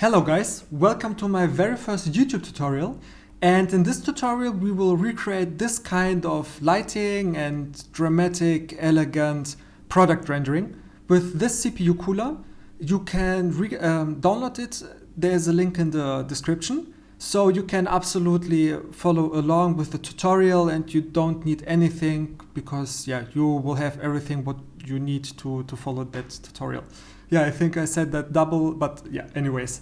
Hello guys, welcome to my very first YouTube tutorial, and in this tutorial we will recreate this kind of lighting and dramatic, elegant product rendering with this CPU cooler. You can download it, there's a link in the description, so you can absolutely follow along with the tutorial and you don't need anything because you will have everything what you need to follow that tutorial. Yeah, I think I said that double, but yeah, anyways.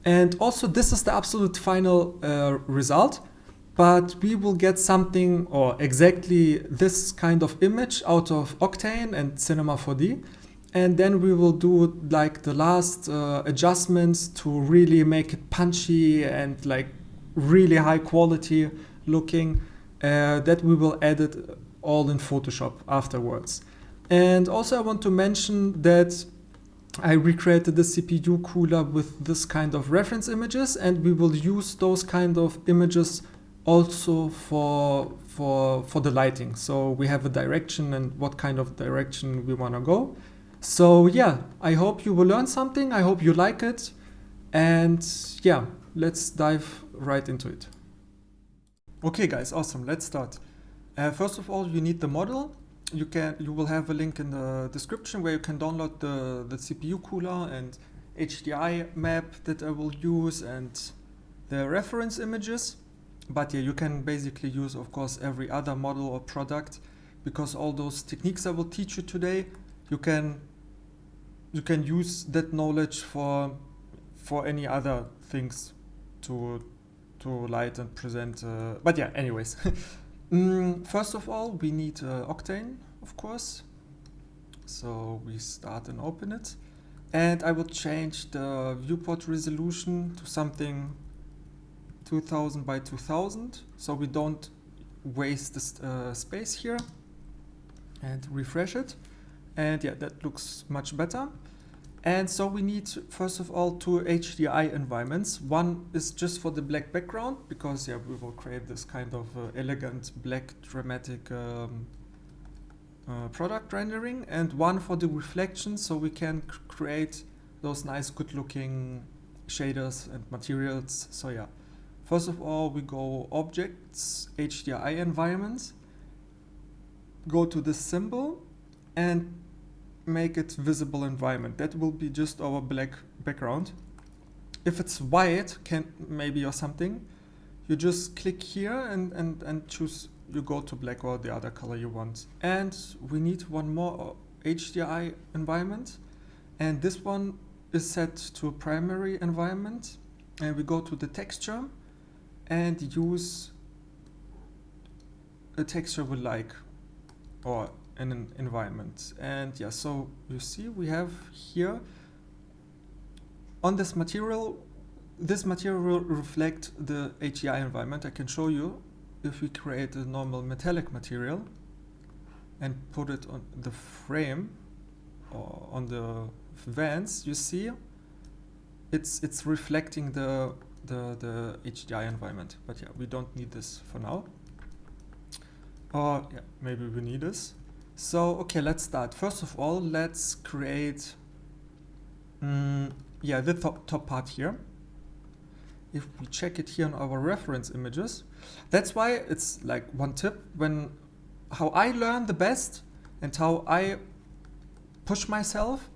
And also this is the absolute final result, but we will get something or exactly this kind of image out of Octane and Cinema4D. And then we will do like the last adjustments to really make it punchy and like really high quality looking, that we will edit all in Photoshop afterwards. And also I want to mention that I recreated the CPU cooler with this kind of reference images, and we will use those kind of images also for the lighting. So we have a direction and what kind of direction we want to go. So yeah, I hope you will learn something. I hope you like it. And yeah, let's dive right into it. Okay guys, awesome. Let's start. First of all, you need the model. You will have a link in the description where you can download the CPU cooler and HDI map that I will use and the reference images. But yeah, you can basically use, of course, every other model or product, because all those techniques I will teach you today, you can use that knowledge for any other things to light and present. But yeah, anyways. First of all, we need Octane, of course. So we start and open it. And I will change the viewport resolution to something 2000 by 2000. So we don't waste the space here. And refresh it. And yeah, that looks much better. And so we need, first of all, two HDI environments. One is just for the black background, because yeah, we will create this kind of elegant black dramatic product rendering, and one for the reflection, so we can create those nice good looking shaders and materials. So yeah, first of all, we go Objects, HDI Environment, go to this symbol and make it visible environment. That will be just our black background. If it's white, maybe or something, you just click here and choose, you go to black or the other color you want. And we need one more HDI environment, and this one is set to primary environment, and we go to the texture and use a texture we like or an environment. And yeah, so you see we have here on this material will reflect the HDI environment. I can show you if we create a normal metallic material and put it on the frame or on the vents, you see it's reflecting the HDI environment. But yeah, we don't need this for now. Or yeah, maybe we need this. So, okay, let's start. First of all, let's create the top part here. If we check it here on our reference images, that's why it's like one tip how I learn the best and how I push myself.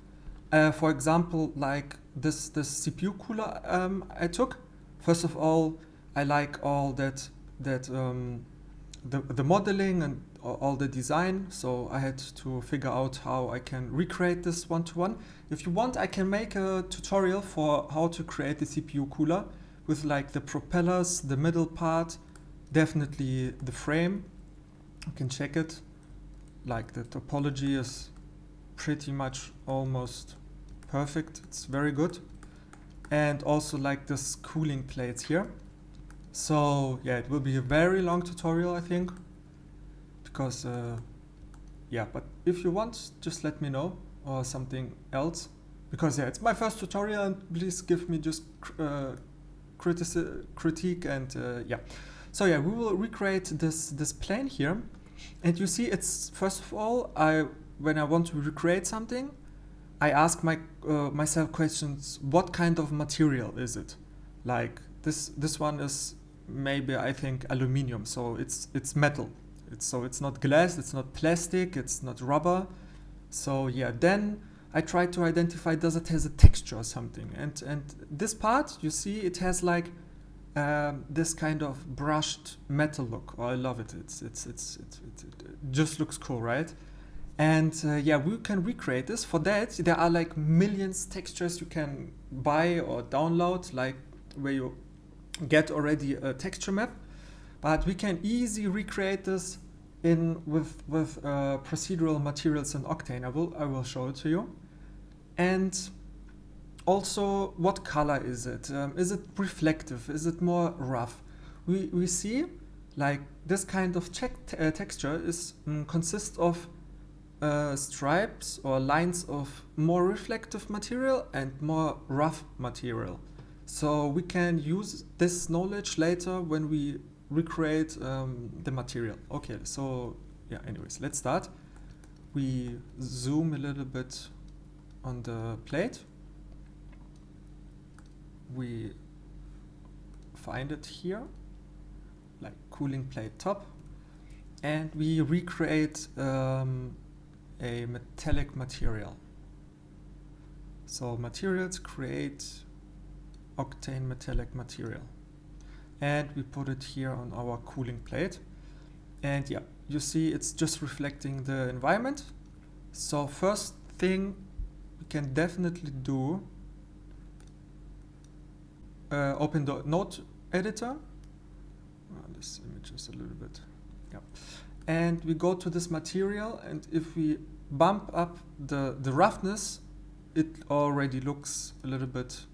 For example, like this CPU cooler I took. First of all, I like all that the modeling and all the design, so I had to figure out how I can recreate this one-to-one. If you want, I can make a tutorial for how to create the CPU cooler with like the propellers, the middle part, definitely the frame. You can check it. Like the topology is pretty much almost perfect. It's very good. And also like this cooling plates here. So yeah, it will be a very long tutorial, I think, because but if you want, just let me know, or something else, because yeah, it's my first tutorial, and please give me just critique and yeah. So yeah, we will recreate this plane here, and you see it's, first of all, when I want to recreate something, I ask myself questions. What kind of material is it? Like this one is maybe, I think, aluminium, so it's metal. It's not glass, it's not plastic, it's not rubber. So yeah, then I try to identify, does it has a texture or something? And this part, you see, it has like this kind of brushed metal look. Oh, I love it. It just looks cool, right? And yeah, we can recreate this. For that, there are like millions textures you can buy or download, like where you get already a texture map. But we can easily recreate this with procedural materials in Octane. I will show it to you. And also, what color is it? Is it reflective? Is it more rough? We see like this kind of texture is consists of stripes or lines of more reflective material and more rough material. So we can use this knowledge later when we recreate the material. Okay, so yeah, anyways, let's start. We zoom a little bit on the plate. We find it here, like cooling plate top, and we recreate a metallic material. So materials, create Octane metallic material, and we put it here on our cooling plate. And yeah, you see it's just reflecting the environment. So first thing we can definitely do, open the node editor. This image is a little bit, yeah. And we go to this material, and if we bump up the roughness, it already looks a little bit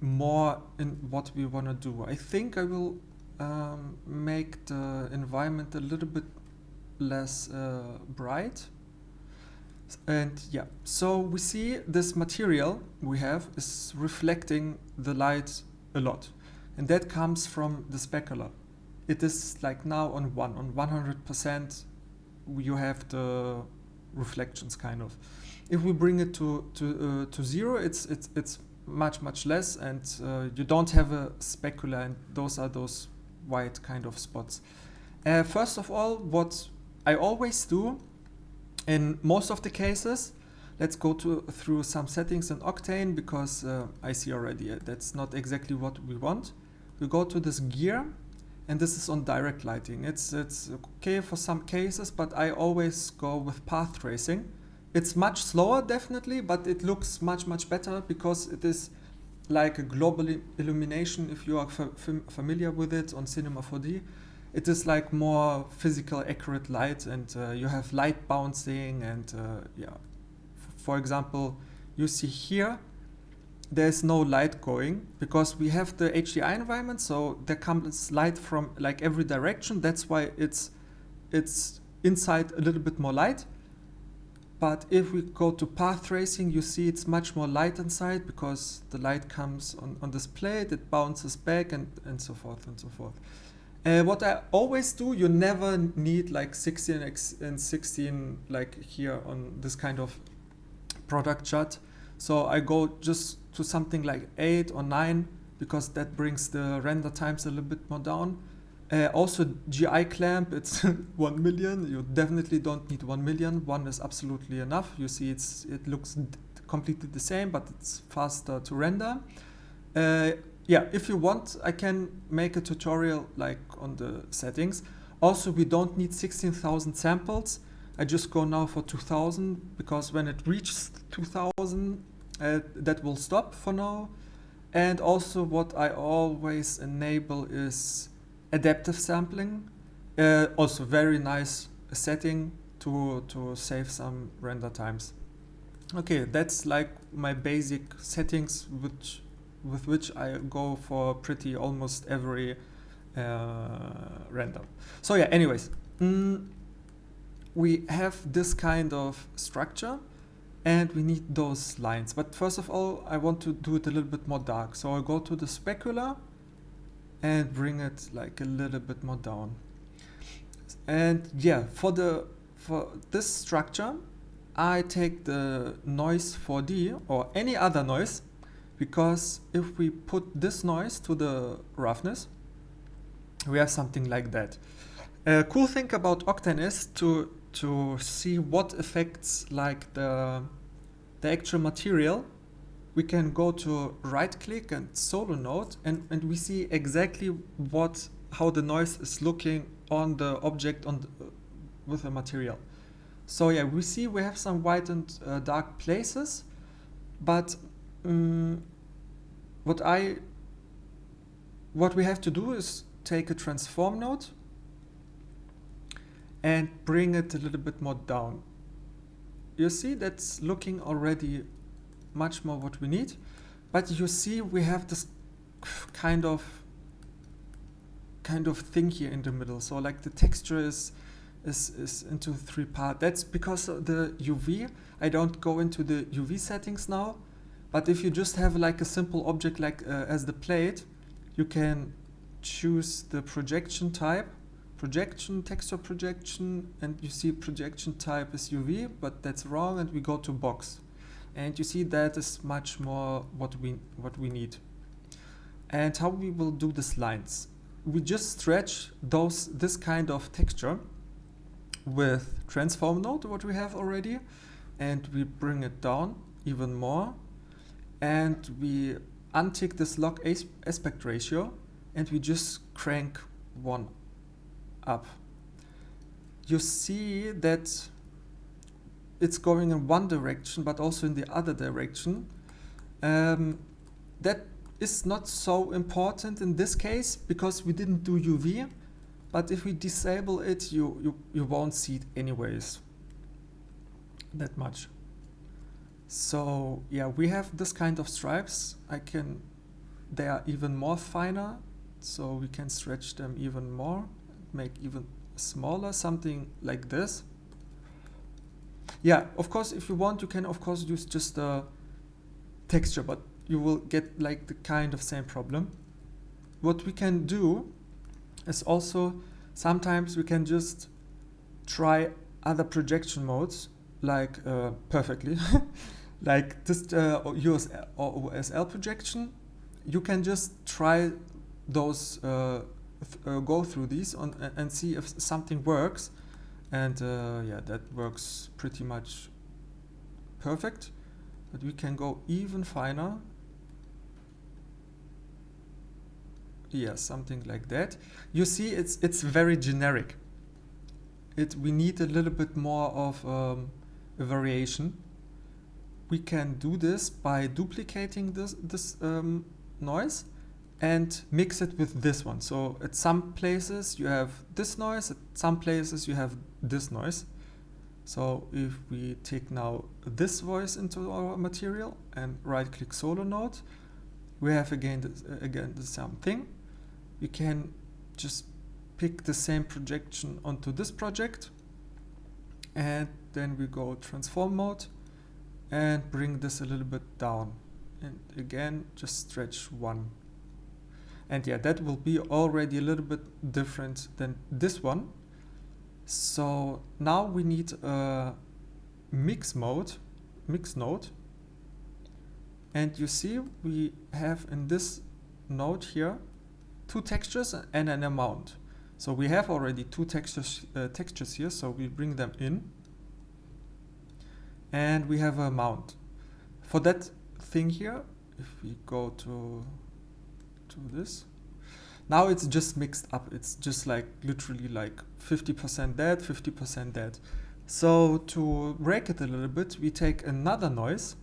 more in what we want to do. I think I will make the environment a little bit less bright. And yeah, so we see this material we have is reflecting the light a lot, and that comes from the specular. It is like now on 100%. You have the reflections kind of. If we bring it to zero, it's much less, and you don't have a specular, and those are those white kind of spots. First of all, what I always do in most of the cases, let's go through some settings in Octane, because I see already that's not exactly what we want. We go to this gear, and this is on direct lighting. It's okay for some cases, but I always go with path tracing. It's much slower, definitely, but it looks much better because it is like a global illumination. If you are familiar with it on Cinema4D, it is like more physical, accurate light, and you have light bouncing, and yeah. For example, you see here, there's no light going because we have the HDI environment, so there comes light from like every direction. That's why it's inside a little bit more light. But if we go to path tracing, you see it's much more light inside because the light comes on this plate, it bounces back, and so forth and so forth. What I always do, you never need like 16x and 16 like here on this kind of product shot. So I go just to something like 8 or 9 because that brings the render times a little bit more down. Also GI clamp, it's 1 million. You definitely don't need 1 million. 1 is absolutely enough. You see it looks completely the same, but it's faster to render. Yeah, if you want, I can make a tutorial like on the settings. Also, we don't need 16,000 samples. I just go now for 2,000 because when it reaches 2,000, that will stop for now. And also what I always enable is adaptive sampling. Also very nice setting to save some render times. Okay, that's like my basic settings with which I go for pretty almost every render. So yeah, anyways, we have this kind of structure and we need those lines. But first of all, I want to do it a little bit more dark. So I go to the specular and bring it like a little bit more down. And yeah, for this structure, I take the noise 4D or any other noise, because if we put this noise to the roughness, we have something like that. A cool thing about Octane is to see what affects like the actual material. We can go to right click and solo node, and we see exactly how the noise is looking on the object with the material. So yeah, we see we have some white and dark places, but what we have to do is take a transform node and bring it a little bit more down. You see that's looking already much more what we need, but you see we have this kind of thing here in the middle. So like the texture is into 3 parts. That's because of the UV. I don't go into the UV settings now, but if you just have like a simple object like as the plate, you can choose the projection type, texture projection, and you see projection type is UV, but that's wrong, and we go to box. And you see that is much more what we need. And how we will do these lines. We just stretch this kind of texture with transform node, what we have already, and we bring it down even more, and we untick this log aspect ratio, and we just crank 1 up. You see that it's going in one direction, but also in the other direction. That is not so important in this case because we didn't do UV, but if we disable it, you won't see it anyways that much. So yeah, we have this kind of stripes. They are even more finer, so we can stretch them even more, make even smaller, something like this. Yeah, of course, if you want, you can of course use just a texture, but you will get like the kind of same problem. What we can do is also sometimes we can just try other projection modes, like perfectly, like this USL or OSL projection. You can just try those, go through these and see if something works. And yeah, that works pretty much perfect. But we can go even finer. Yeah, something like that. You see, it's very generic. We need a little bit more of a variation. We can do this by duplicating this noise and mix it with this one. So at some places you have this noise, at some places you have this noise. So if we take now this voice into our material and right click solo node, we have again the same thing. We can just pick the same projection onto this project, and then we go transform mode and bring this a little bit down, and again just stretch 1. And yeah, that will be already a little bit different than this one. So now we need a mix node, and you see we have in this node here 2 textures and an amount. So we have already 2 textures here, so we bring them in, and we have an amount. For that thing here, if we go to this, now it's just mixed up. It's just like literally like 50% that, 50% that. So to break it a little bit, we take another noise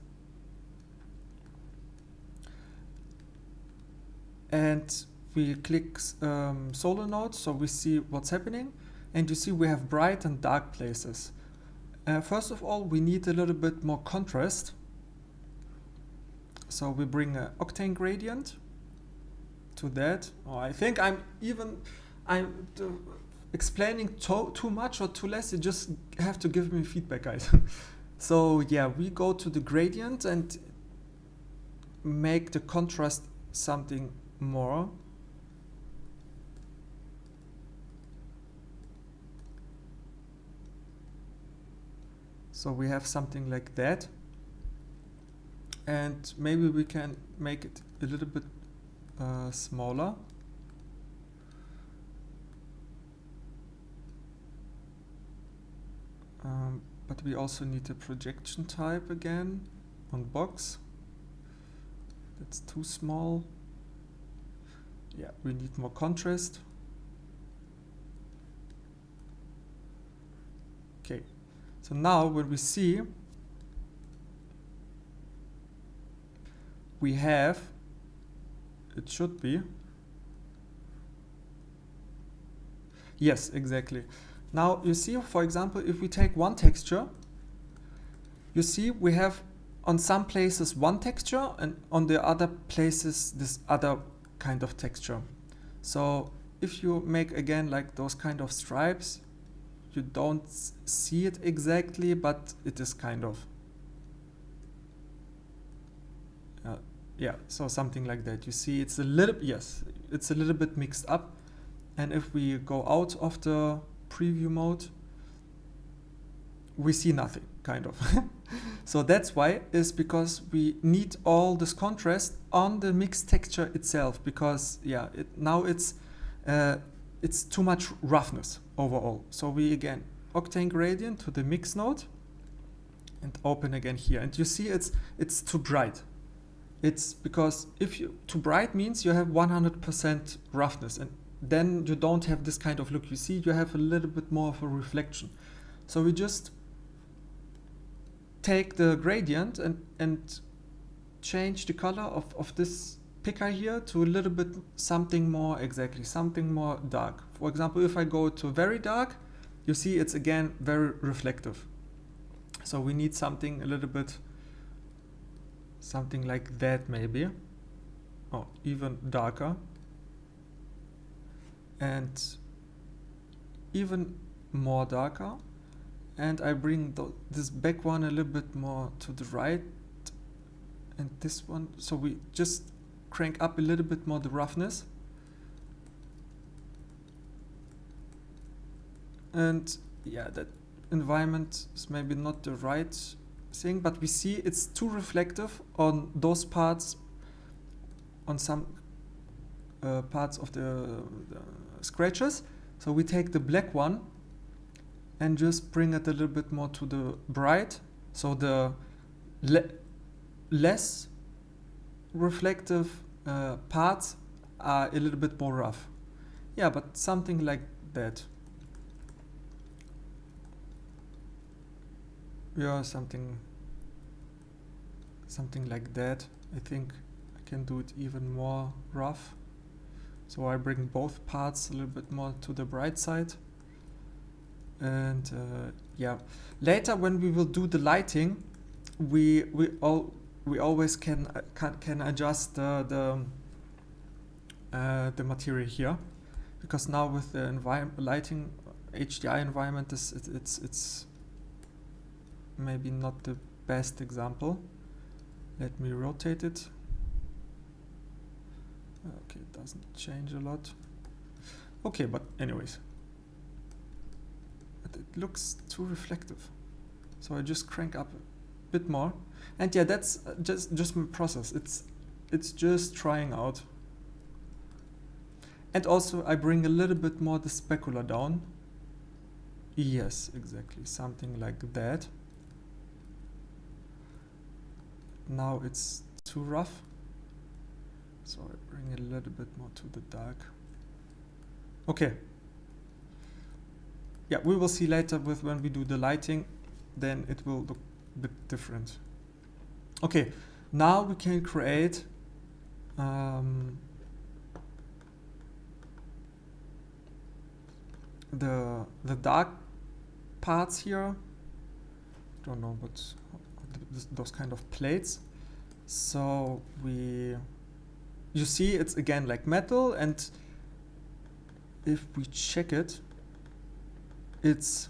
and we click solo node, so we see what's happening, and you see we have bright and dark places. First of all, we need a little bit more contrast, so we bring an Octane gradient to that. Oh, I think I'm explaining too much or too less. You just have to give me feedback, guys. So yeah, we go to the gradient and make the contrast something more. So we have something like that. And maybe we can make it a little bit smaller. But we also need a projection type again on box. That's too small. Yeah, we need more contrast. Okay, so now when we see, we have, it should be, yes, exactly. Now you see, for example, if we take one texture, you see we have on some places one texture and on the other places this other kind of texture. So if you make again like those kind of stripes, you don't see it exactly, but it is kind of. Yeah, so something like that. You see it's a little, yes, it's a little bit mixed up. And if we go out of the preview mode, we see nothing, kind of. So that's why, is because we need all this contrast on the mixed texture itself, because yeah, now it's too much roughness overall. So we again Octane gradient to the mix node and open again here, and you see it's too bright. It's because if you too bright means you have 100% roughness, and then you don't have this kind of look. You see, you have a little bit more of a reflection. So we just take the gradient and change the color of this picker here to a little bit something more, exactly, something more dark. For example, if I go to very dark, you see it's again very reflective. So we need something a little bit, something like that maybe, or even darker, and even more darker. And I bring this back one a little bit more to the right, and this one, so we just crank up a little bit more the roughness. And yeah, that environment is maybe not the right thing, but we see it's too reflective on those parts, on some parts of the scratches. So we take the black one and just bring it a little bit more to the bright, so the less reflective parts are a little bit more rough. Yeah, but something like that. Yeah, something like that. I think I can do it even more rough. So I bring both parts a little bit more to the bright side. And yeah, later when we will do the lighting, we always can adjust the material here, because now with the lighting HDI environment it's maybe not the best example. Let me rotate it. Okay, it doesn't change a lot. Okay, but anyways, it looks too reflective, so I just crank up a bit more. And yeah, that's just my process. It's just trying out. And also I bring a little bit more the specular down. Yes, exactly, something like that. Now it's too rough, so I bring it a little bit more to the dark. Okay. Yeah, we will see later with when we do the lighting, then it will look a bit different. Okay, now we can create the dark parts here. Don't know what those kind of plates. So you see it's again like metal, and if we check it, it's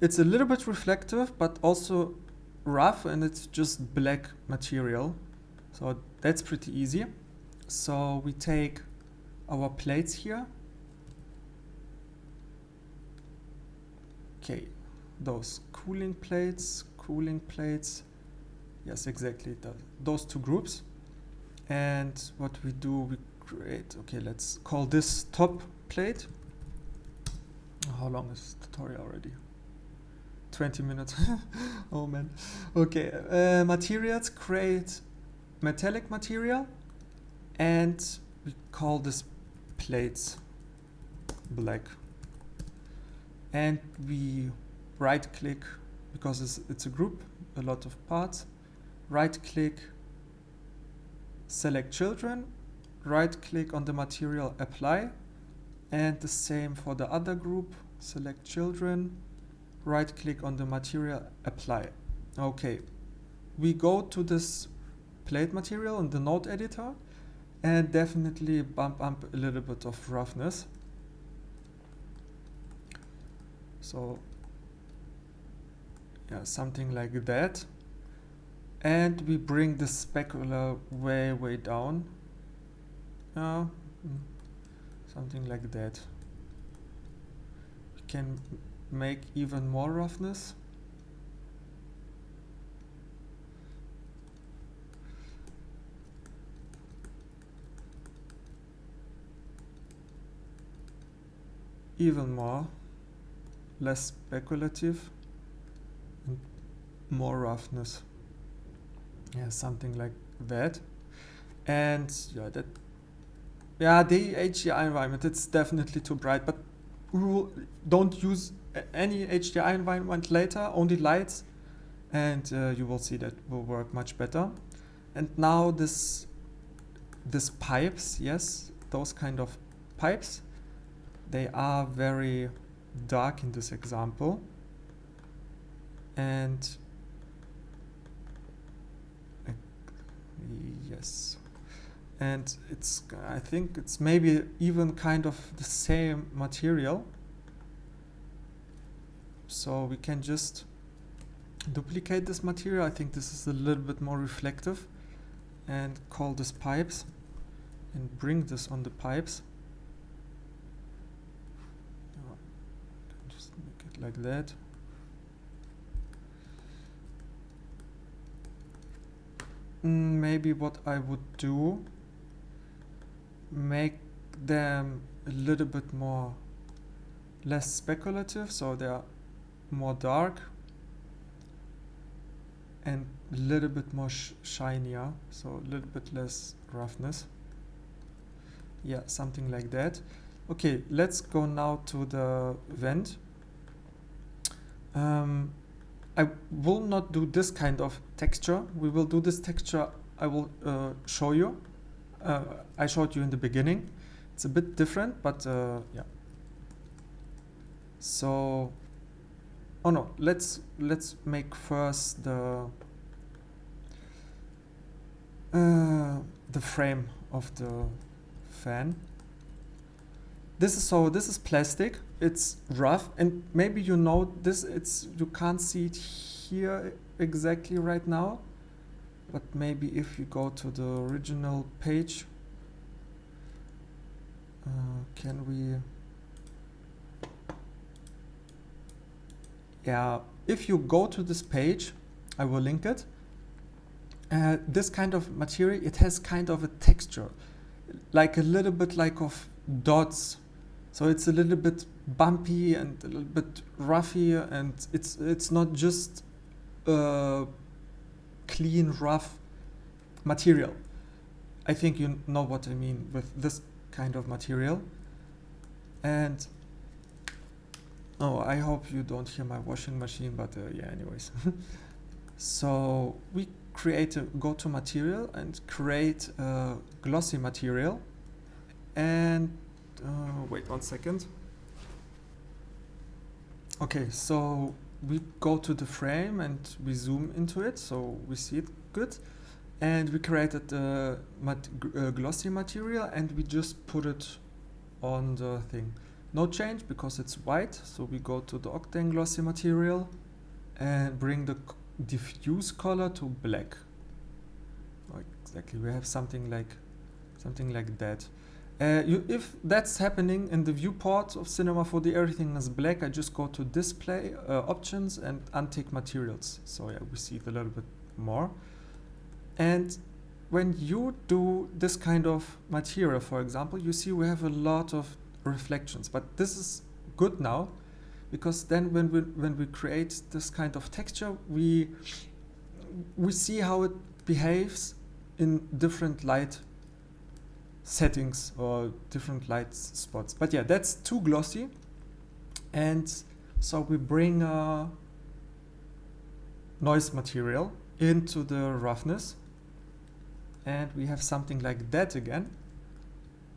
a little bit reflective, but also rough, and it's just black material. So that's pretty easy. So we take our plates here. Okay, those cooling plates, yes, exactly, those two groups. And what we do, we create, okay, let's call this top plate. How long is the tutorial already? 20 minutes. Oh man. Okay, materials, create metallic material, and we call this plates black. And we right click, because it's a group, a lot of parts, right click, select children, right click on the material, apply, and the same for the other group, select children, right click on the material, apply. Okay, we go to this plate material in the node editor and definitely bump up a little bit of roughness. So yeah, something like that. And we bring the specular way down. Something like that. We can make even more roughness. Even more, less speculative, and more roughness. Yeah, something like that. And yeah, the HDRI environment, it's definitely too bright, but we don't use any HDRI environment later, only lights, and you will see that will work much better. And now this pipes, yes, those kind of pipes, they are very dark in this example, and yes, and I think it's maybe even kind of the same material, so we can just duplicate this material. I think this is a little bit more reflective, and call this pipes and bring this on the pipes. Just make it like that. Maybe what I would do, make them a little bit more less speculative, so they are more dark and a little bit more shinier, so a little bit less roughness. Yeah, something like that. Okay, let's go now to the vent. I will not do this kind of texture. We will do this texture, I will show you. I showed you in the beginning. It's a bit different, but yeah. So, oh no, let's make first the frame of the fan. This is plastic. It's rough, and maybe you know this. You can't see it here exactly right now, but maybe if you go to the original page, can we? Yeah, if you go to this page, I will link it. This kind of material, it has kind of a texture, like a little bit like of dots. So it's a little bit bumpy and a little bit roughy, and it's not just clean, rough material. I think you know what I mean with this kind of material. And oh, I hope you don't hear my washing machine, but yeah, anyways. So we go to material and create a glossy material, and wait 1 second. Okay, so we go to the frame and we zoom into it, so we see it good. And we created a glossy material, and we just put it on the thing. No change because it's white, so we go to the Octane glossy material and bring the diffuse color to black. Oh, exactly, we have something like that. If that's happening in the viewport of Cinema4D, everything is black, I just go to display options and untick materials. So yeah, we see it a little bit more. And when you do this kind of material, for example, you see we have a lot of reflections, but this is good now, because then when we create this kind of texture, we see how it behaves in different light settings or different light spots. But yeah, that's too glossy, and so we bring a noise material into the roughness, and we have something like that again.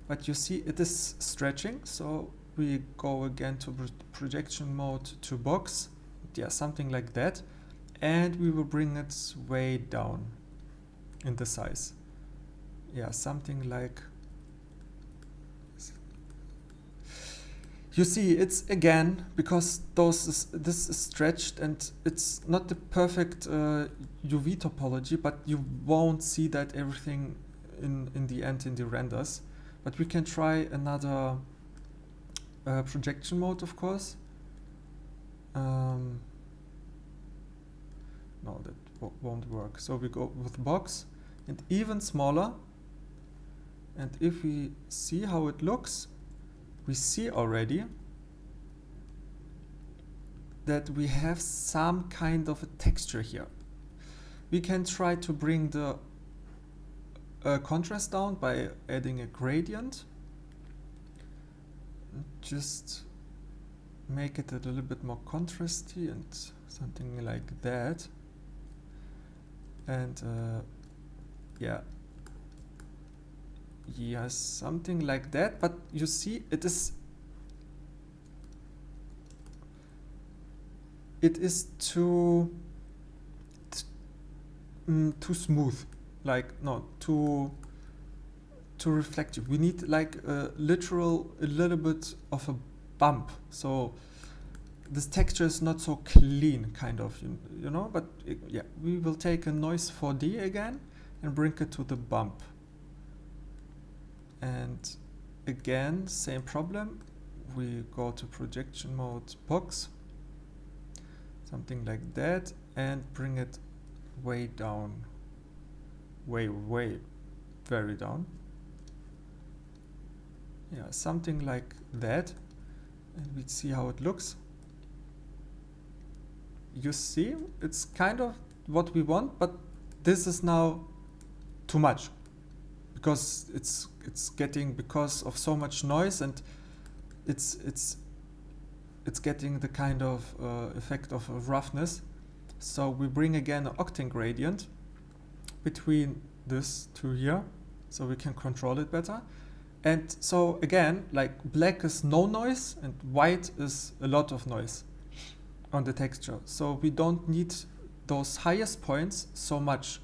But you see it is stretching, so we go again to projection mode to box, yeah, something like that, and we will bring it way down in the size. Yeah, something like, you see it's again, because this is stretched and it's not the perfect UV topology, but you won't see that everything in the end in the renders. But we can try another projection mode, of course. No, that won't work. So we go with box and even smaller. And if we see how it looks, we see already that we have some kind of a texture here. We can try to bring the contrast down by adding a gradient. Just make it a little bit more contrasty and something like that. And yeah, yes, something like that. But you see, it is too smooth, like no, too reflective. We need like a little bit of a bump, so this texture is not so clean, kind of, you know. But yeah, we will take a noise 4D again and bring it to the bump. And again, same problem. We go to projection mode box, something like that, and bring it way down, way very down. Yeah, something like that, and we see how it looks. You see, it's kind of what we want, but this is now too much, because it's getting, because of so much noise, and it's getting the kind of effect of roughness. So we bring again an Octane gradient between this two here, so we can control it better. And so again, like black is no noise and white is a lot of noise on the texture. So we don't need those highest points so much.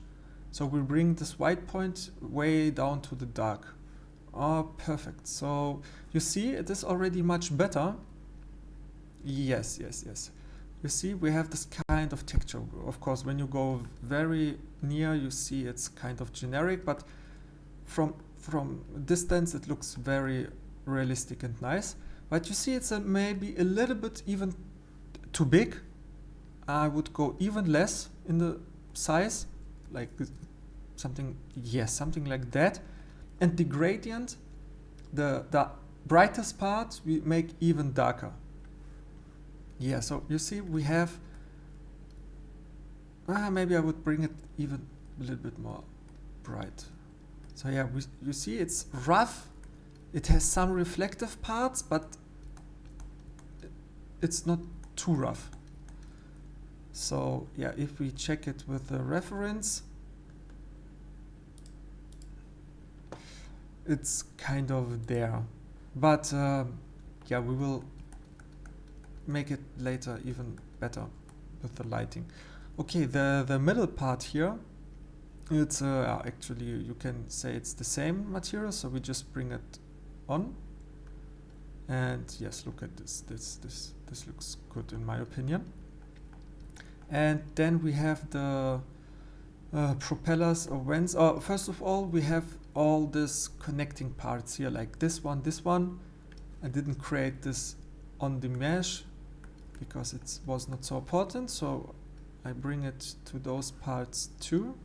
So we bring this white point way down to the dark. Oh, perfect. So you see, it is already much better. Yes. You see, we have this kind of texture. Of course, when you go very near, you see it's kind of generic, but from distance, it looks very realistic and nice. But you see, it's maybe a little bit even too big. I would go even less in the size, like something like that. And the gradient, the brightest part, we make even darker. Yeah, so you see, we have, maybe I would bring it even a little bit more bright. So yeah, you see, it's rough. It has some reflective parts, but it's not too rough. So yeah, if we check it with the reference, it's kind of there. But yeah, we will make it later even better with the lighting. Okay, the middle part here, it's actually, you can say it's the same material, so we just bring it on. And yes, look at this. This looks good in my opinion. And then we have the propellers or vents. First of all, we have all these connecting parts here, like this one, this one. I didn't create this on the mesh because it was not so important, so I bring it to those parts too.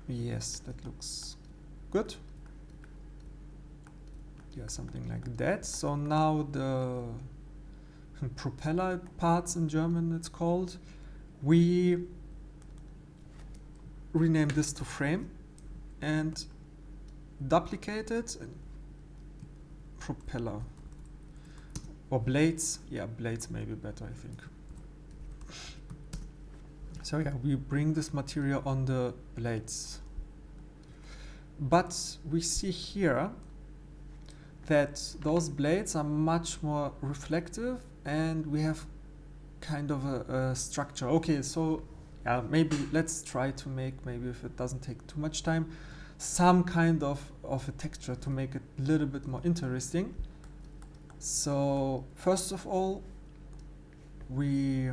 Yes, that looks good. Yeah, something like that. So now the propeller parts in German it's called, we rename this to frame and duplicate it and propeller or blades. Yeah, blades may be better, I think. So yeah, we bring this material on the blades, but we see here that those blades are much more reflective and we have kind of a structure. Okay, so yeah, maybe let's try to make, maybe if it doesn't take too much time, some kind of a texture to make it a little bit more interesting. So first of all, we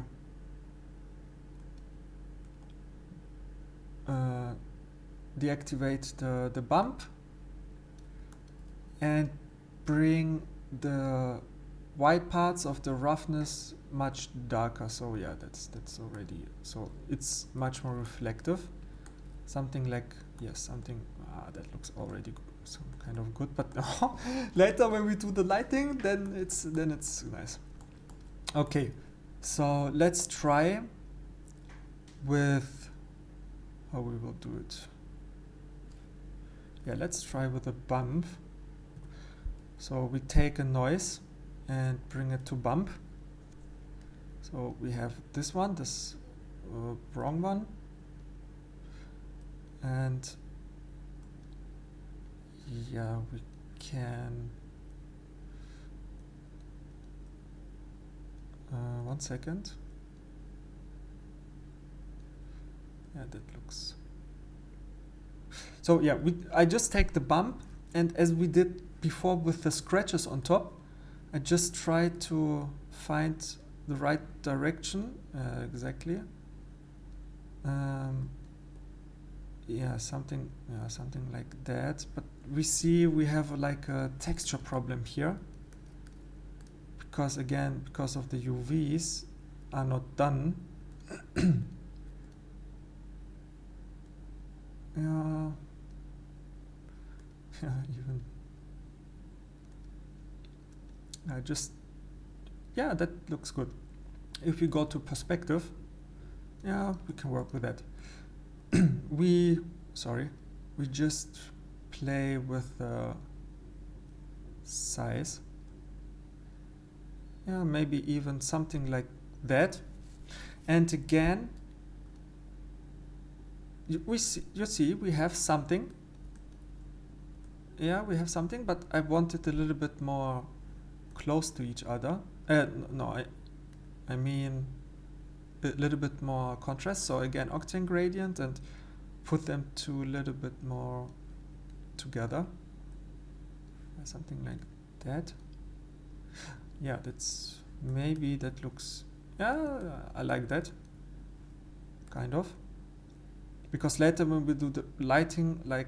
deactivate the bump and bring the white parts of the roughness much darker. So yeah, that's already, so it's much more reflective. Something like, yes, something that looks already some kind of good, but later when we do the lighting, then it's nice. Okay, so let's try with how we will do it. Yeah, let's try with a bump. So we take a noise and bring it to bump. So we have this one, this wrong one, and yeah, we can 1 second. Yeah, that looks. So yeah, I just take the bump, and as we did before with the scratches on top, I just try to find the right direction exactly. Yeah, something like that. But we see we have like a texture problem here because again, because of the UVs are not done. Yeah, even I just, yeah, that looks good. If we go to perspective, yeah, we can work with that. we just play with the size. Yeah, maybe even something like that. And again, you see we have something. Yeah, we have something, but I want it a little bit more close to each other. No, I mean a little bit more contrast. So again, Octane gradient and put them to a little bit more together. Something like that. Yeah, that's maybe that looks. Yeah, I like that. Kind of. Because later when we do the lighting, like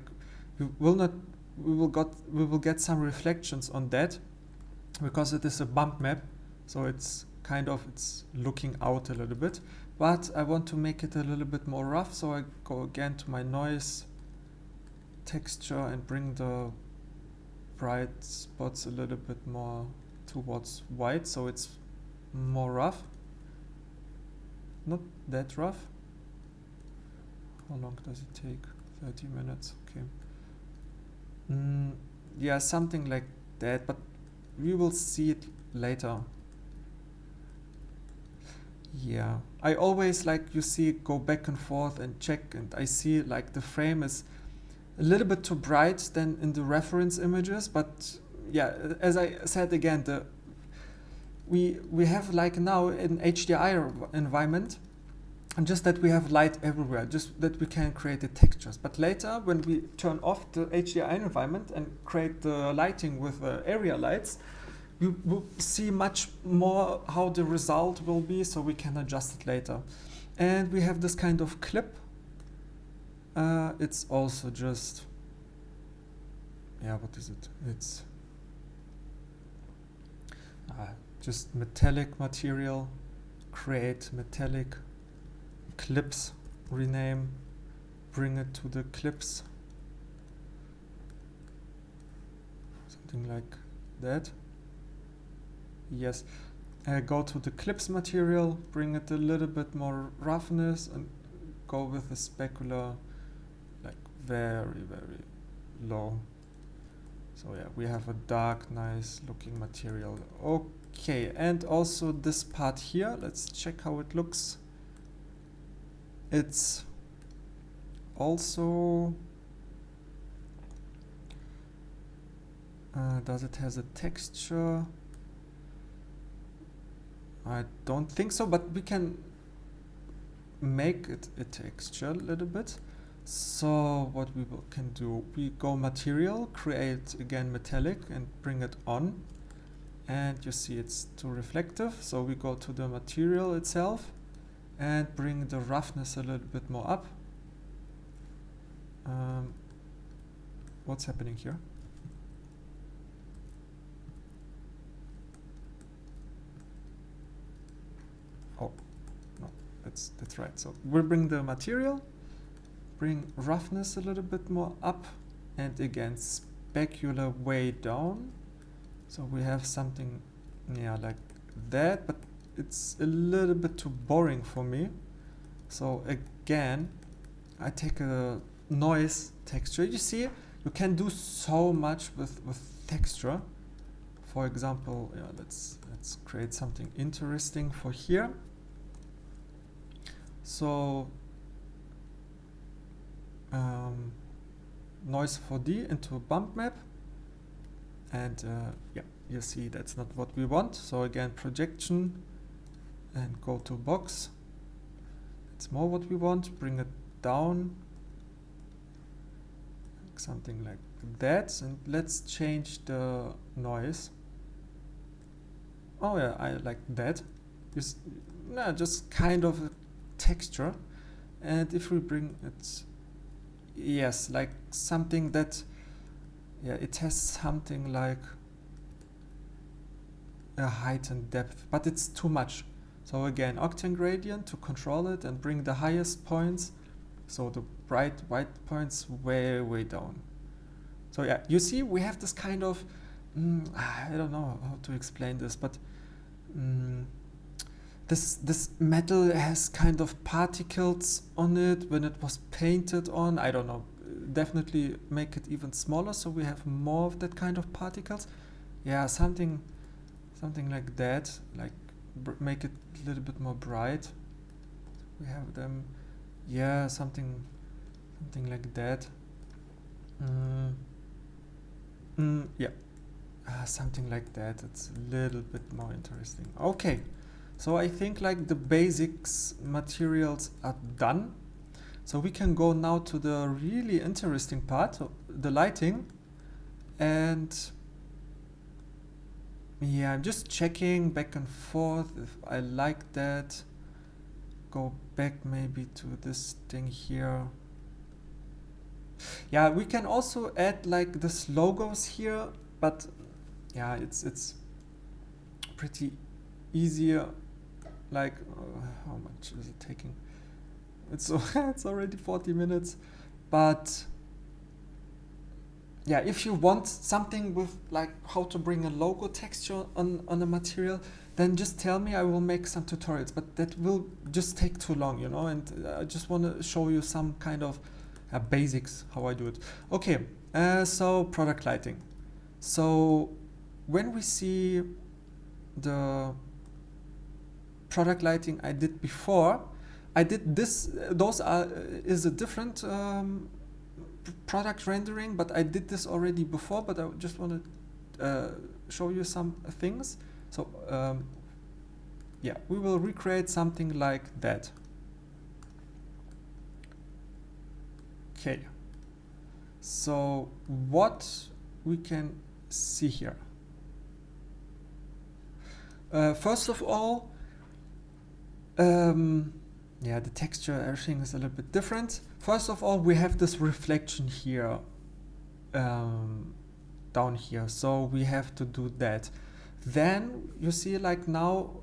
we will get some reflections on that because it is a bump map, so it's looking out a little bit, but I want to make it a little bit more rough, so I go again to my noise texture and bring the bright spots a little bit more towards white, so it's more rough, not that rough. How long does it take? 30 minutes. Okay. Yeah, something like that, but we will see it later. Yeah, I always, like you see, go back and forth and check, and I see like the frame is a little bit too bright than in the reference images, but yeah, as I said again, we have like now an HDR environment, and just that we have light everywhere, just that we can create the textures. But later, when we turn off the HDR environment and create the lighting with area lights, we will see much more how the result will be, so we can adjust it later. And we have this kind of clip. It's also just, yeah, what is it? It's just metallic material, create metallic clips, rename, bring it to the clips, something like that. Yes, go to the clips material, bring it a little bit more roughness, and go with the specular like very low. So yeah, we have a dark, nice looking material. Okay, and also this part here, let's check how it looks. It's also, does it has a texture? I don't think so, but we can make it a texture a little bit. So what we can do, we go material, create again metallic and bring it on. And you see it's too reflective, so we go to the material itself and bring the roughness a little bit more up. What's happening here? Oh, no, that's right. So we'll bring the material, bring roughness a little bit more up, and again specular way down. So we have something, yeah, like that, but it's a little bit too boring for me. So again, I take a noise texture. You see, you can do so much with texture. For example, yeah, let's create something interesting for here. So Noise4D into bump map, and yeah, you see that's not what we want. So again, projection and go to box. It's more what we want. Bring it down, something like that, and let's change the noise. Oh yeah, I like that. Just kind of a texture. And if we bring it, yes, like something that, yeah, it has something like a height and depth, but it's too much. So again, Octane gradient to control it and bring the highest points, so the bright white points way down. So yeah, you see we have this kind of, I don't know how to explain this, but this metal has kind of particles on it when it was painted on. I don't know, definitely make it even smaller so we have more of that kind of particles. Yeah, something like that, like make it a little bit more bright. We have them, yeah, something like that. Yeah, something like that. It's a little bit more interesting. Okay, so I think like the basics materials are done. So we can go now to the really interesting part, the lighting. And yeah, I'm just checking back and forth if I like that. Go back maybe to this thing here. Yeah, we can also add like this logos here, but yeah, it's pretty easier. Like how much is it taking? It's it's already 40 minutes, but yeah, if you want something with like how to bring a logo texture on a material, then just tell me, I will make some tutorials, but that will just take too long, you know, and I just want to show you some kind of basics, how I do it. Okay, so product lighting. So when we see the product lighting I did before, I did this, is a different product rendering, but I did this already before, but I just want to show you some things. So yeah, we will recreate something like that. Okay, so what we can see here. First of all, yeah, the texture, everything is a little bit different. First of all, we have this reflection here, down here, so we have to do that. Then you see, like, now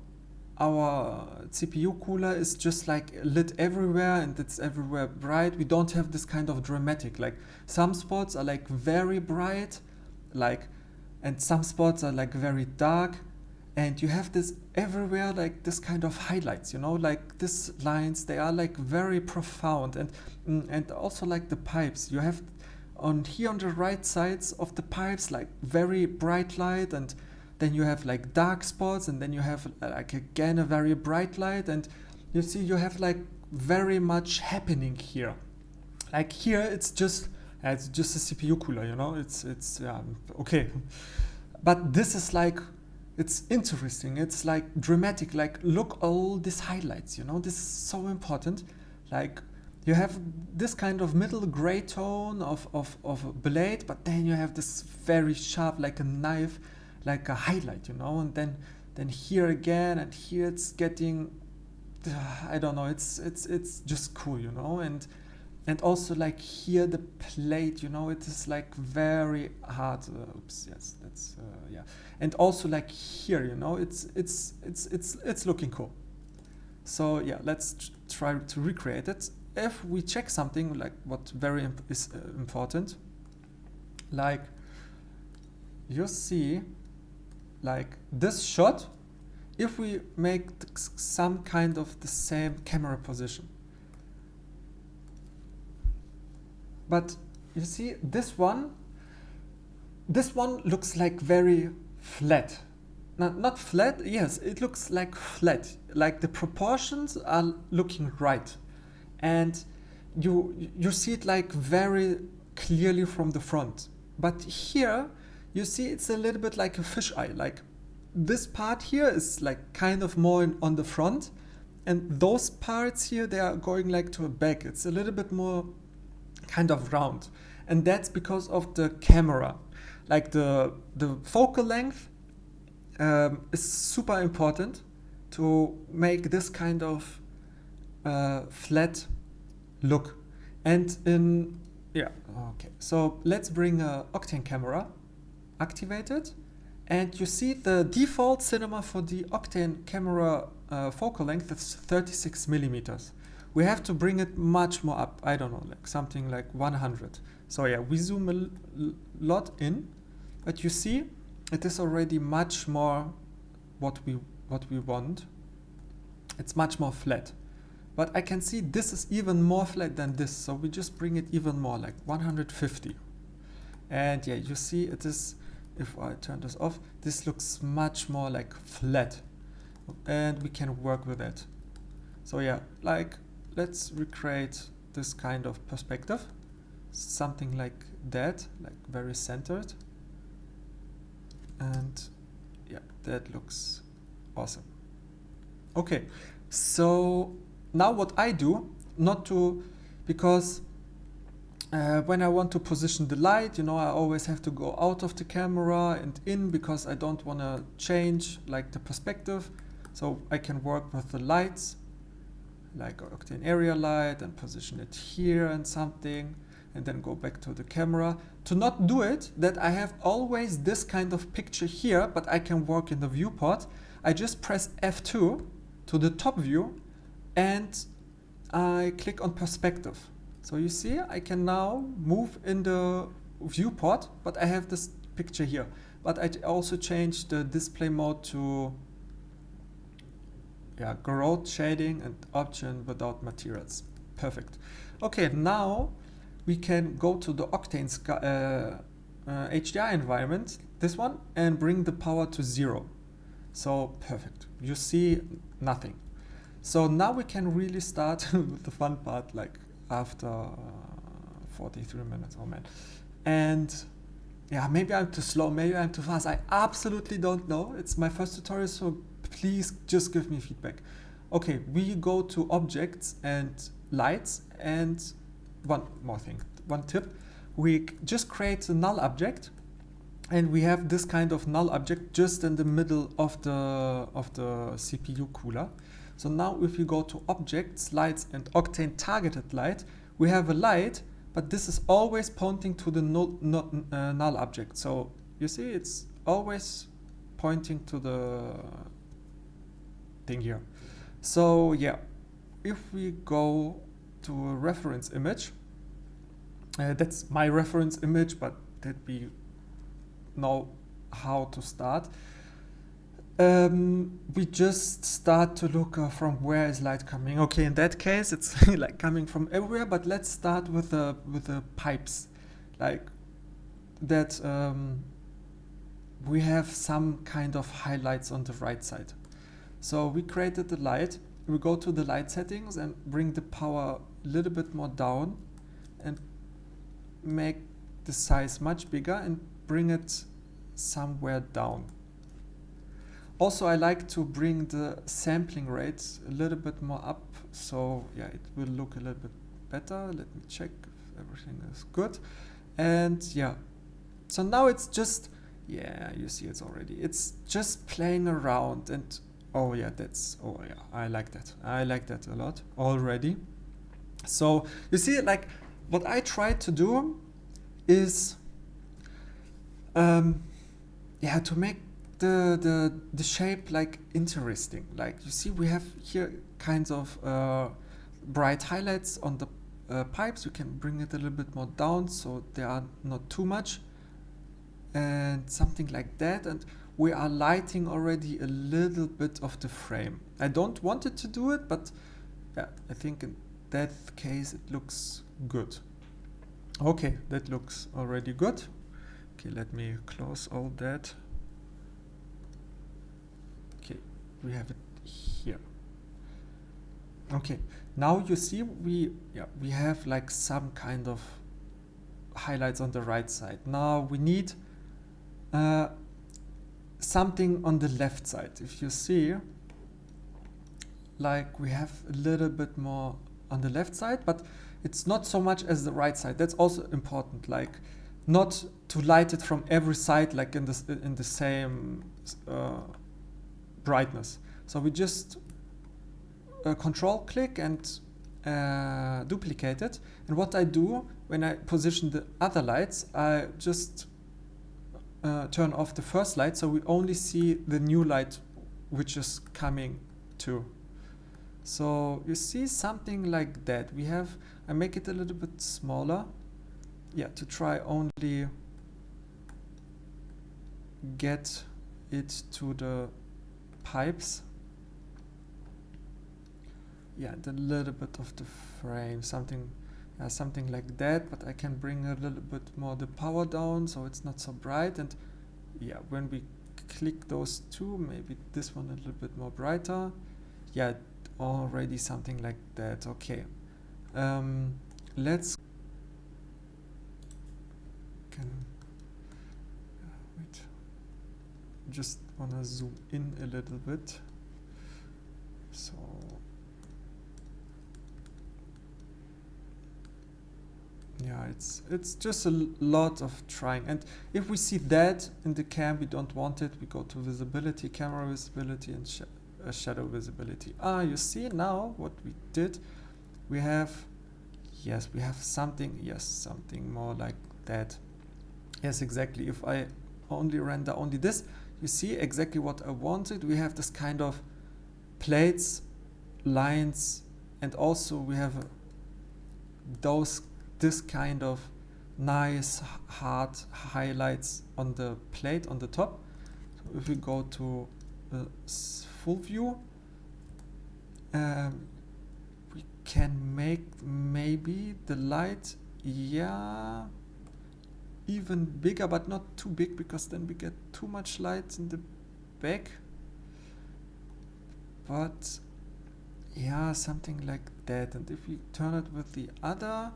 our CPU cooler is just like lit everywhere and it's everywhere bright. We don't have this kind of dramatic, like some spots are like very bright, like, and some spots are like very dark, and you have this everywhere, like this kind of highlights, you know, like these lines, they are like very profound. And also like the pipes, you have on here on the right sides of the pipes like very bright light, and then you have like dark spots, and then you have like again a very bright light, and you see you have like very much happening here. Like here it's just a CPU cooler, you know, it's okay. But this is like, it's interesting, it's like dramatic, like look all these highlights, you know, this is so important. Like you have this kind of middle gray tone of blade, but then you have this very sharp, like a knife, like a highlight, you know, and then here again, and here it's getting, I don't know, it's just cool, you know, and also like here the plate, you know, it is like very hard. Oops, yes, that's yeah, and also like here, you know, it's looking cool. So yeah, let's try to recreate it. If we check something like what very is important, like you see, like this shot, if we make some kind of the same camera position, but you see this one looks like very flat. Not flat, yes, it looks like flat, like the proportions are looking right, and you see it like very clearly from the front. But here you see it's a little bit like a fisheye, like this part here is like kind of more on the front, and those parts here, they are going like to a back. It's a little bit more kind of round, and that's because of the camera. Like the focal length is super important to make this kind of flat look. And in, yeah, okay, so let's bring a Octane camera, activate it, and you see the default Cinema4D Octane camera focal length is 36 millimeters. We have to bring it much more up, I don't know, like something like 100. So yeah, we zoom a lot in, but you see it is already much more what we want. It's much more flat. But I can see this is even more flat than this, so we just bring it even more, like 150. And yeah, you see it is, if I turn this off, this looks much more like flat, and we can work with it. So yeah, like let's recreate this kind of perspective, something like that, like very centered, and yeah, that looks awesome. Okay, so now what I do, not to, because when I want to position the light, you know, I always have to go out of the camera and in, because I don't want to change like the perspective. So I can work with the lights, like Octane area light, and position it here and something, and then go back to the camera. To not do it, that I have always this kind of picture here, but I can work in the viewport, I just press F2 to the top view, and I click on perspective. So you see, I can now move in the viewport, but I have this picture here. But I also changed the display mode to growth shading and option without materials. Perfect. Okay, now we can go to the Octane HDR environment, this one, and bring the power to 0. So perfect. You see nothing. So now we can really start with the fun part, like after 43 minutes, oh man. And yeah, maybe I'm too slow, maybe I'm too fast, I absolutely don't know. It's my first tutorial, so please just give me feedback. Okay, we go to objects and lights, and one more thing, one tip. We just create a null object, And we have this kind of null object just in the middle of the CPU cooler. So now if you go to Objects, Lights, and Octane Targeted Light, we have a light, but this is always pointing to the null object. So you see, it's always pointing to the thing here. So yeah, if we go to a reference image, that's my reference image, but that we know how to start. We just start to look from where is light coming. Okay, in that case, it's like coming from everywhere. But let's start with the pipes, like that. We have some kind of highlights on the right side. So we created the light. We go to the light settings and bring the power a little bit more down, and make the size much bigger and bring it somewhere down. Also, I like to bring the sampling rates a little bit more up, so yeah, it will look a little bit better. Let me check if everything is good. And yeah, so now it's just, yeah, you see it's just playing around, and oh yeah, I like that. I like that a lot already. So you see, like, what I tried to do is to make the shape like interesting. Like you see, we have here kinds of bright highlights on the pipes. We can bring it a little bit more down so they are not too much, and something like that. And we are lighting already a little bit of the frame. I don't want it to do it, but yeah, I think in that case it looks good. Okay, that looks already good. Okay, let me close all that. Okay, we have it here. Okay, now you see we have like some kind of highlights on the right side. Now we need something on the left side. If you see, like, we have a little bit more on the left side, but it's not so much as the right side. That's also important, like not to light it from every side, like in the same brightness. So we just control click and duplicate it. And what I do when I position the other lights, I just turn off the first light, so we only see the new light which is coming to. So you see something like that. I make it a little bit smaller, yeah, to try only get it to the pipes. Yeah, and a little bit of the frame, something like that, but I can bring a little bit more the power down so it's not so bright. And yeah, when we click those two, maybe this one a little bit more brighter. Yeah, already something like that. Okay, let's wait, just wanna zoom in a little bit. So yeah, it's just a lot of trying. And if we see that in the cam we don't want it, we go to visibility, camera visibility, and shadow visibility. You see now what we did. We have something more like that. Yes, exactly. If I only render only this, you see exactly what I wanted. We have this kind of plates, lines, and also we have this kind of nice hard highlights on the plate on the top. So if we go to full view, we can make maybe the light, yeah, even bigger, but not too big, because then we get too much light in the back. But yeah, something like that. And if we turn it with the other,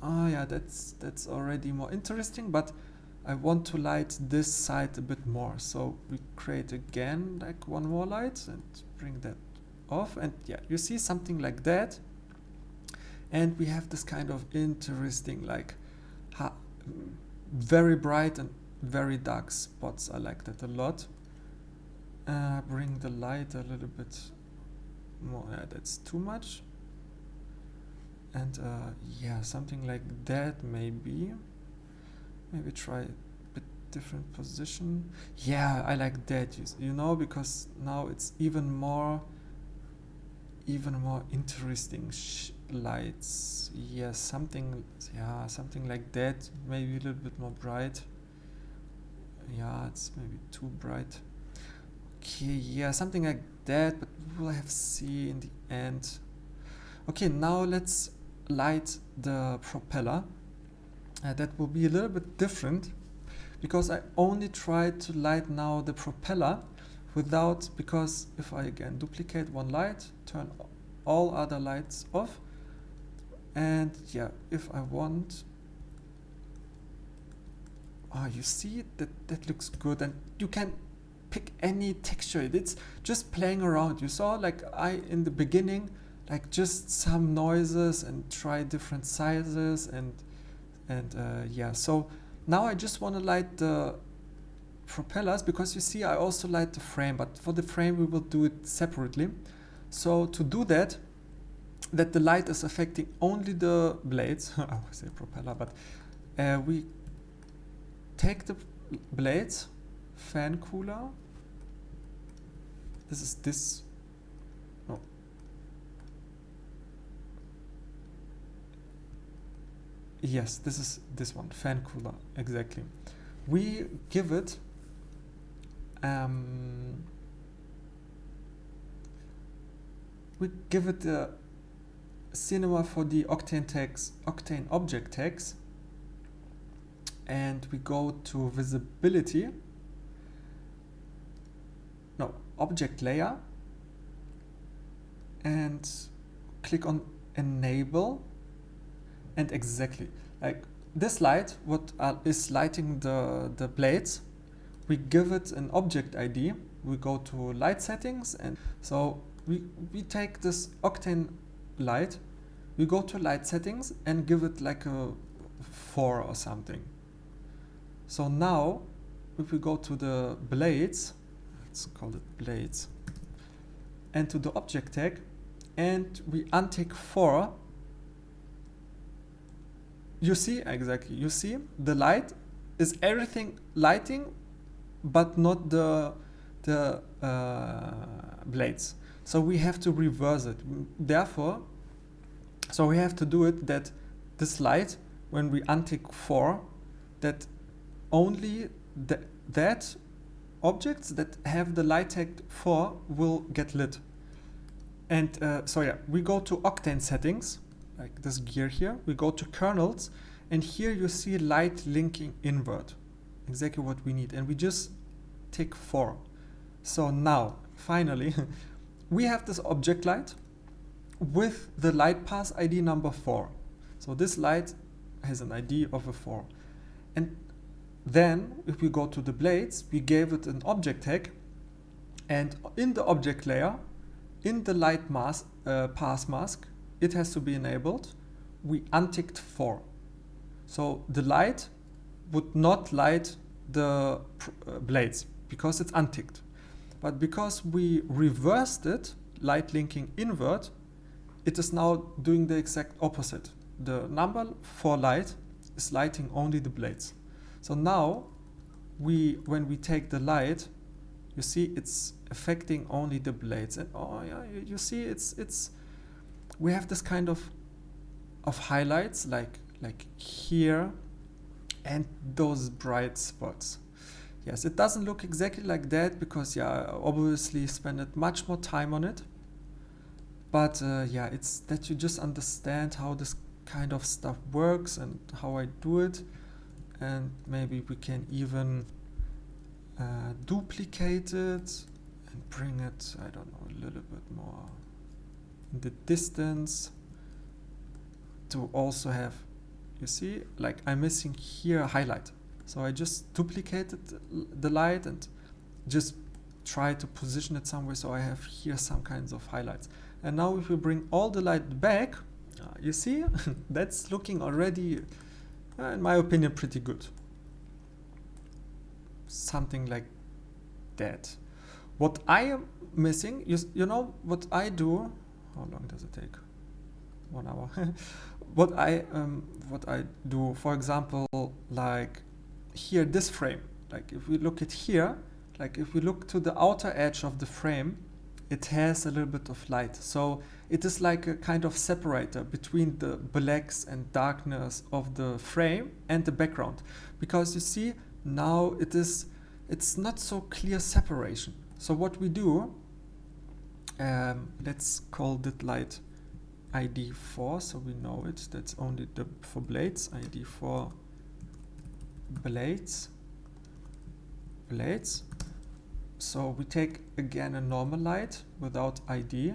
yeah, that's already more interesting, but I want to light this side a bit more. So we create again like one more light and bring that off, and yeah, you see something like that. And we have this kind of interesting, like very bright and very dark spots. I like that a lot. Bring the light a little bit more. Yeah, that's too much. And yeah, something like that maybe. Maybe try a bit different position. Yeah, I like that, you know, because now it's even more interesting lights. Yeah, something like that. Maybe a little bit more bright. Yeah, it's maybe too bright. Okay, yeah, something like that, but we'll have to see in the end. Okay, now let's light the propeller. That will be a little bit different because I only tried to light now the propeller because if I again duplicate one light, turn all other lights off, and yeah, if I want, you see that looks good, and you can pick any texture. It's just playing around. You saw like in the beginning, like just some noises and try different sizes and yeah, so now I just want to light the propellers because you see I also light the frame, but for the frame we will do it separately. So to do that the light is affecting only the blades, I would say propeller, but we take the blades, fan cooler, yes, this is this one, fan cooler, exactly. We give it the Cinema4D Octane object tags, and we go to visibility, object layer, and click on enable. And exactly like this light, what is lighting the blades, we give it an object ID. We go to light settings, and so we take this Octane light, we go to light settings and give it like a 4 or something. So now if we go to the blades, let's call it blades, and to the object tag, and we untick 4, you see the light is everything lighting, but not the blades. So we have to reverse it. Therefore, so we have to do it that this light, when we untick 4, that only that objects that have the light tag 4 will get lit. And so yeah, we go to Octane settings, like this gear here, we go to kernels, and here you see light linking invert, exactly what we need, and we just tick 4. So now finally we have this object light with the light path ID number 4. So this light has an ID of a 4, and then if we go to the blades, we gave it an object tag, and in the object layer, in the light mask path mask, it has to be enabled. We unticked 4. So the light would not light the blades because it's unticked. But because we reversed it, light linking invert, it is now doing the exact opposite. The number 4 light is lighting only the blades. So now when we take the light, you see it's affecting only the blades. And oh yeah, you see it's we have this kind of highlights like here and those bright spots. Yes, it doesn't look exactly like that because yeah, obviously spent much more time on it. But yeah, it's that you just understand how this kind of stuff works and how I do it. And maybe we can even duplicate it and bring it, I don't know, a little bit more in the distance to also have, you see, like I'm missing here a highlight. So I just duplicated the light and just try to position it somewhere so I have here some kinds of highlights. And now if we bring all the light back, you see, that's looking already, in my opinion, pretty good. something like that. What I am missing, you know what I do? How long does it take? 1 hour. what I do, for example, like here, this frame. Like if we look at here, like if we look to the outer edge of the frame, it has a little bit of light. So it is like a kind of separator between the blacks and darkness of the frame and the background. Because you see, now it's not so clear separation. So what we do, let's call that light ID4, so we know it. That's only for blades. ID4 blades. So we take again a normal light without ID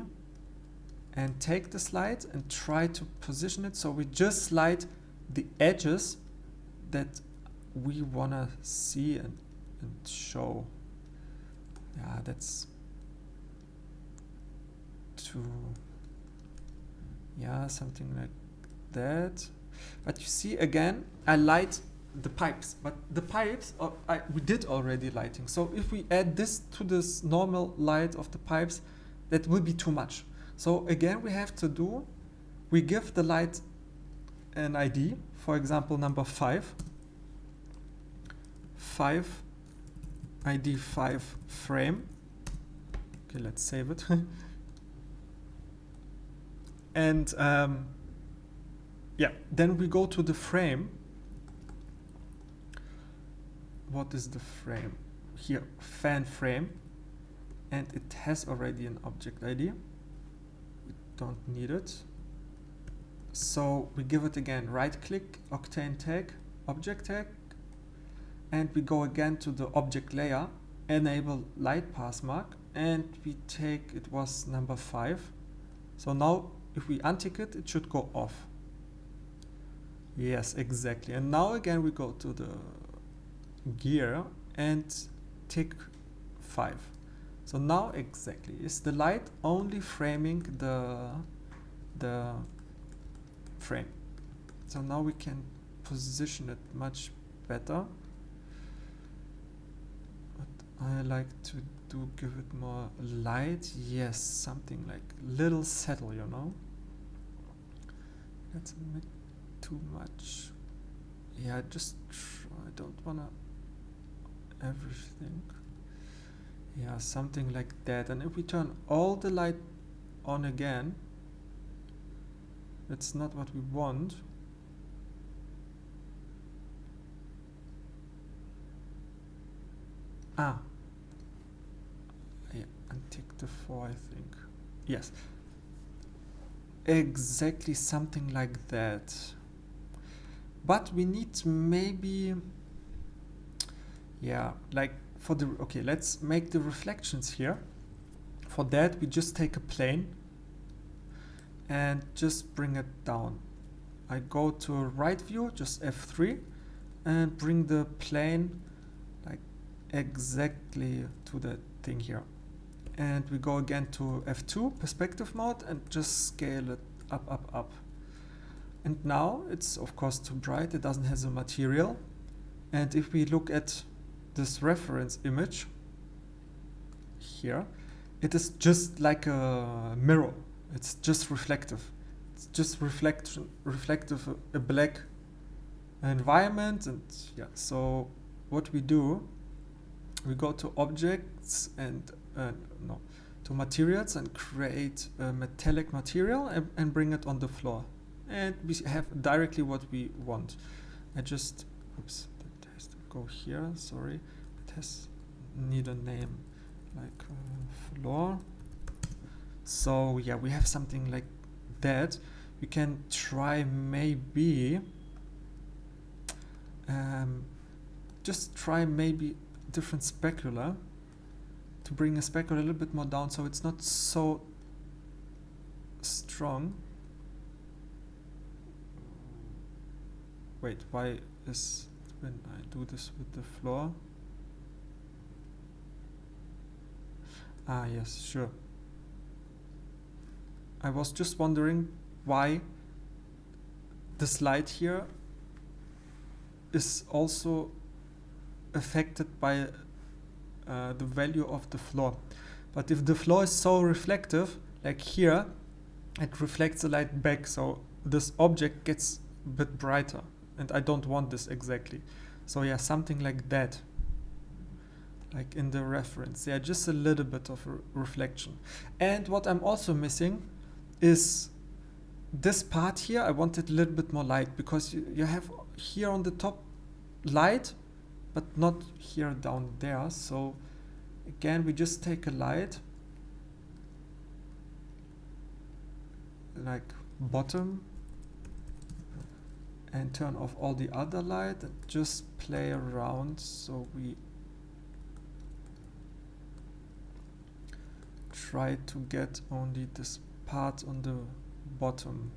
and take this light and try to position it so we just light the edges that we wanna see and show. Yeah, that's something like that. But you see, again, I light the pipes, but the pipes we did already lighting. So if we add this to this normal light of the pipes, that will be too much. So again, we give the light an ID, for example, number 5 ID 5 frame. Okay, let's save it. And then we go to the frame. What is the frame? Here, fan frame. And it has already an object ID. We don't need it. So we give it again, right click, Octane tag, object tag. And we go again to the object layer, enable light path mark. And we take, it was number 5. So now if we untick it, it should go off. Yes, exactly. And now again we go to the gear and tick 5. So now exactly, is the light only framing the frame. So now we can position it much better. But I like to give it more light. Yes, something like little settle, you know. That's a bit too much. Yeah, just I don't wanna everything. Yeah, something like that. And if we turn all the light on again, that's not what we want. Yeah, untick the 4, I think. Yes. Exactly something like that. But we need maybe, like for the, okay, let's make the reflections here. For that, we just take a plane and just bring it down. I go to right view, just F3, and bring the plane like exactly to the thing here. And we go again to F2, perspective mode, and just scale it up. And now it's of course too bright, it doesn't have the material. And if we look at this reference image here, it is just like a mirror. It's just reflective. It's just reflective, a black environment. And yeah, so what we do, we go to objects and to materials and create a metallic material and bring it on the floor. And we have directly what we want. I just, oops, that has to go here, sorry. It has need a name like floor. So yeah, we have something like that. We can try maybe, just try maybe different specular to bring a specular a little bit more down so it's not so strong. Wait, why is when I do this with the floor? Ah, yes, sure. I was just wondering why this light here is also affected by the value of the floor. But if the floor is so reflective, like here, it reflects the light back, so this object gets a bit brighter, and I don't want this exactly. So yeah, something like that, like in the reference. Yeah, just a little bit of a reflection. And what I'm also missing is this part here. I want it a little bit more light, because you have here on the top light, but not here down there. So again, we just take a light, like bottom, and turn off all the other light and just play around, so we try to get only this part on the bottom.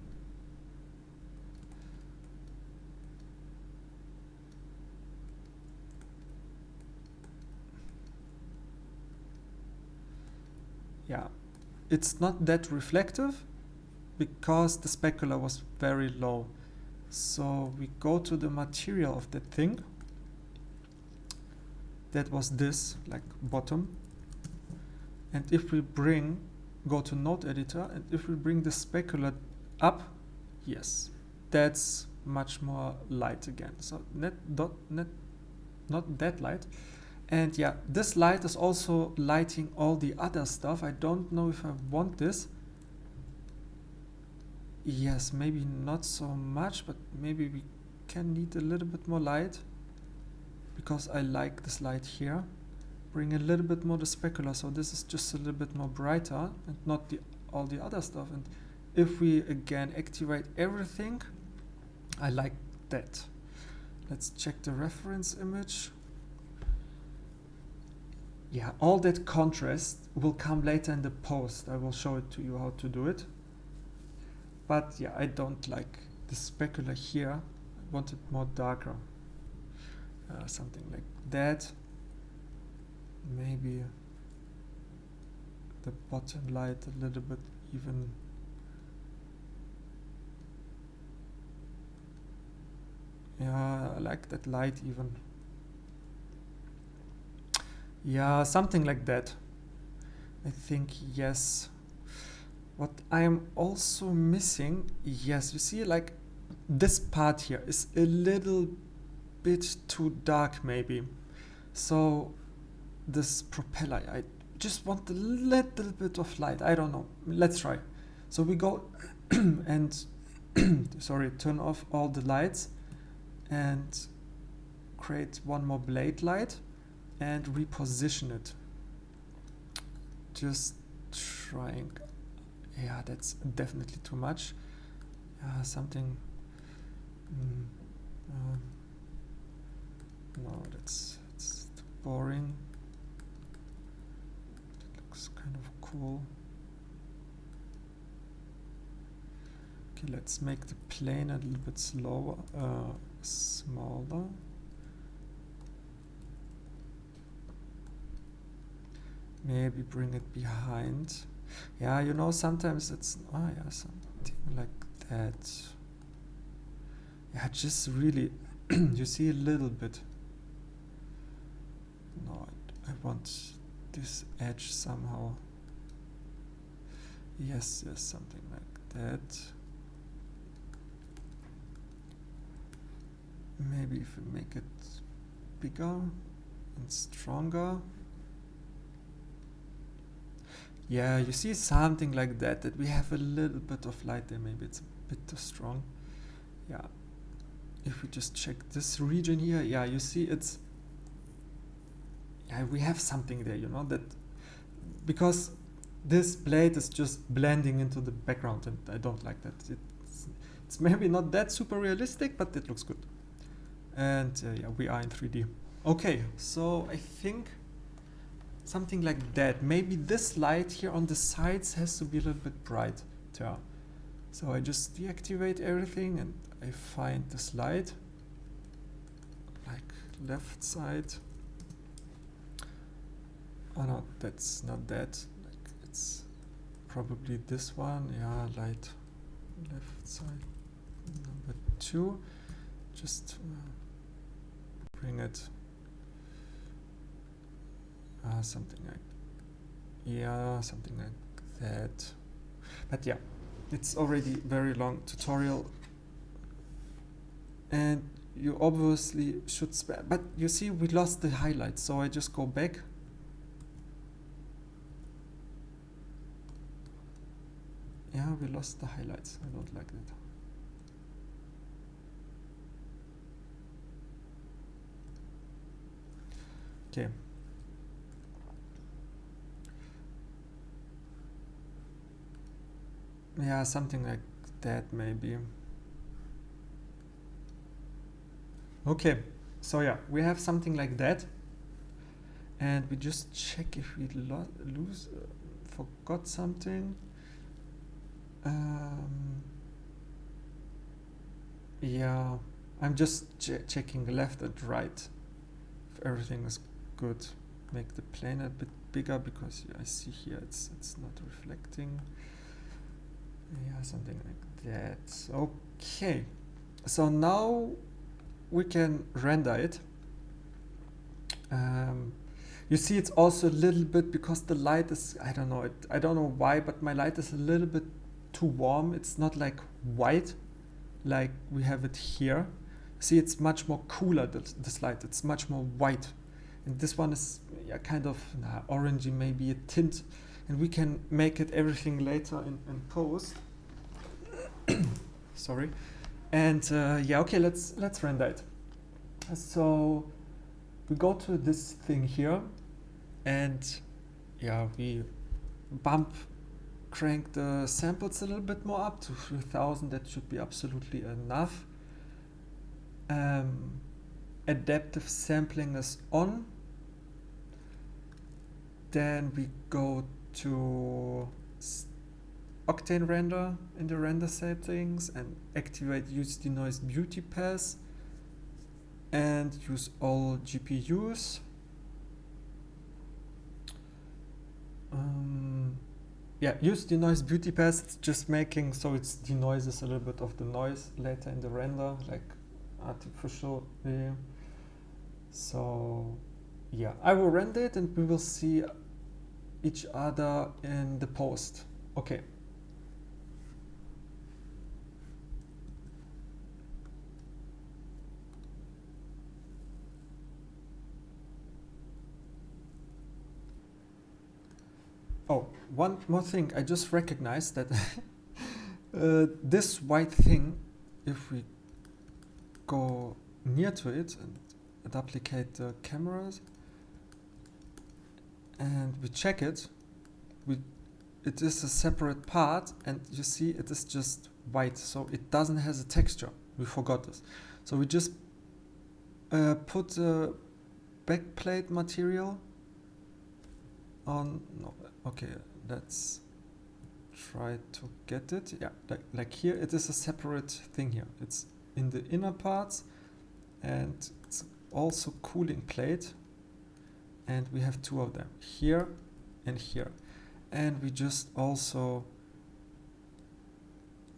Yeah, it's not that reflective because the specular was very low. So we go to the material of that thing. That was this, like bottom. And if we go to node editor, and if we bring the specular up, yes, that's much more light again. So not that light. And yeah, this light is also lighting all the other stuff. I don't know if I want this. Yes, maybe not so much, but maybe we can need a little bit more light, because I like this light here. Bring a little bit more the specular, so this is just a little bit more brighter and not all the other stuff. And if we again activate everything, I like that. Let's check the reference image. Yeah, all that contrast will come later in the post. I will show it to you how to do it. But yeah, I don't like the specular here. I want it more darker. Something like that. Maybe the bottom light a little bit even. Yeah, I like that light even. Yeah, something like that. I think, yes. What I am also missing, yes, you see, like this part here is a little bit too dark maybe. So this propeller, I just want a little bit of light. I don't know. Let's try. So we go and turn off all the lights and create one more blade light and reposition it. Just trying. Yeah, that's definitely too much. Something. No, it's too boring. It looks kind of cool. Okay, let's make the plane a little bit smaller. Maybe bring it behind. Yeah, you know, sometimes it's something like that. Yeah, just really you see a little bit. No, I want this edge somehow. Yes, something like that. Maybe if we make it bigger and stronger. Yeah, you see something like that, that we have a little bit of light there. Maybe it's a bit too strong. Yeah. If we just check this region here, yeah, you see it's, yeah, we have something there, you know, that because this blade is just blending into the background, and I don't like that. It's maybe not that super realistic, but it looks good. And yeah, we are in 3D. Okay, so I think something like that. Maybe this light here on the sides has to be a little bit brighter. So I just deactivate everything and I find this light, like left side. Oh no, that's not that. Like it's probably this one. Yeah, light left side number 2. Just bring it something like, yeah, something like that. But yeah, it's already very long tutorial, and you obviously should spare, but you see we lost the highlights, so I just go back. Yeah, we lost the highlights. I don't like that. Okay. Yeah, something like that maybe. Okay, so yeah, we have something like that, and we just check if we forgot something. Yeah, I'm just checking left and right if everything is good. Make the plane a bit bigger because I see here it's not reflecting. Yeah, something like that. Okay, so now we can render it. You see it's also a little bit, because the light is, I don't know why, but my light is a little bit too warm. It's not like white like we have it here. See, it's much more cooler, this light. It's much more white. And this one is kind of orangey, maybe a tint. And we can make it everything later in post. Sorry. And yeah, okay, let's render it. So we go to this thing here, and yeah, we crank the samples a little bit more up to 3000. That should be absolutely enough. Adaptive sampling is on. Then we go to Octane render in the render settings and activate use denoise beauty pass and use all GPUs. Yeah, use denoise beauty pass. It's just making so it denoises a little bit of the noise later in the render, like artificial. So yeah, I will render it and we will see each other in the post. Okay. Oh, one more thing. I just recognized that this white thing, if we go near to it and duplicate the cameras and we check it, it is a separate part, and you see it is just white, so it doesn't have a texture. We forgot this. So we just put the backplate material on. No, okay, let's try to get it. Yeah, like here, it is a separate thing here. It's in the inner parts, and it's also cooling plate, and we have two of them, here and here. And we just also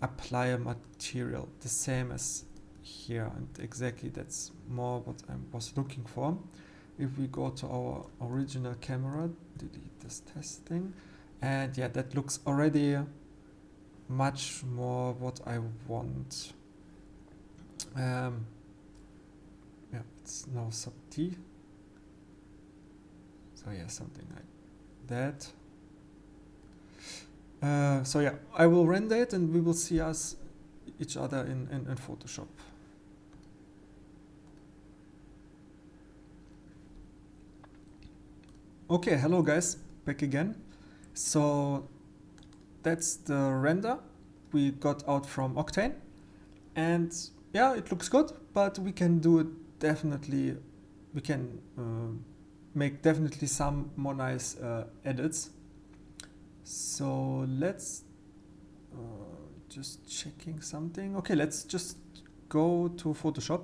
apply a material the same as here, and exactly that's more what I was looking for. If we go to our original camera, delete this test thing, and yeah, that looks already much more what I want. Yeah, it's now sub T. So yeah, something like that. So yeah, I will render it and we will see each other in Photoshop. Okay, hello guys, back again. So that's the render we got out from Octane, and yeah, it looks good, but we can do it definitely. We can make definitely some more nice edits. So let's just checking something. Okay, let's just go to Photoshop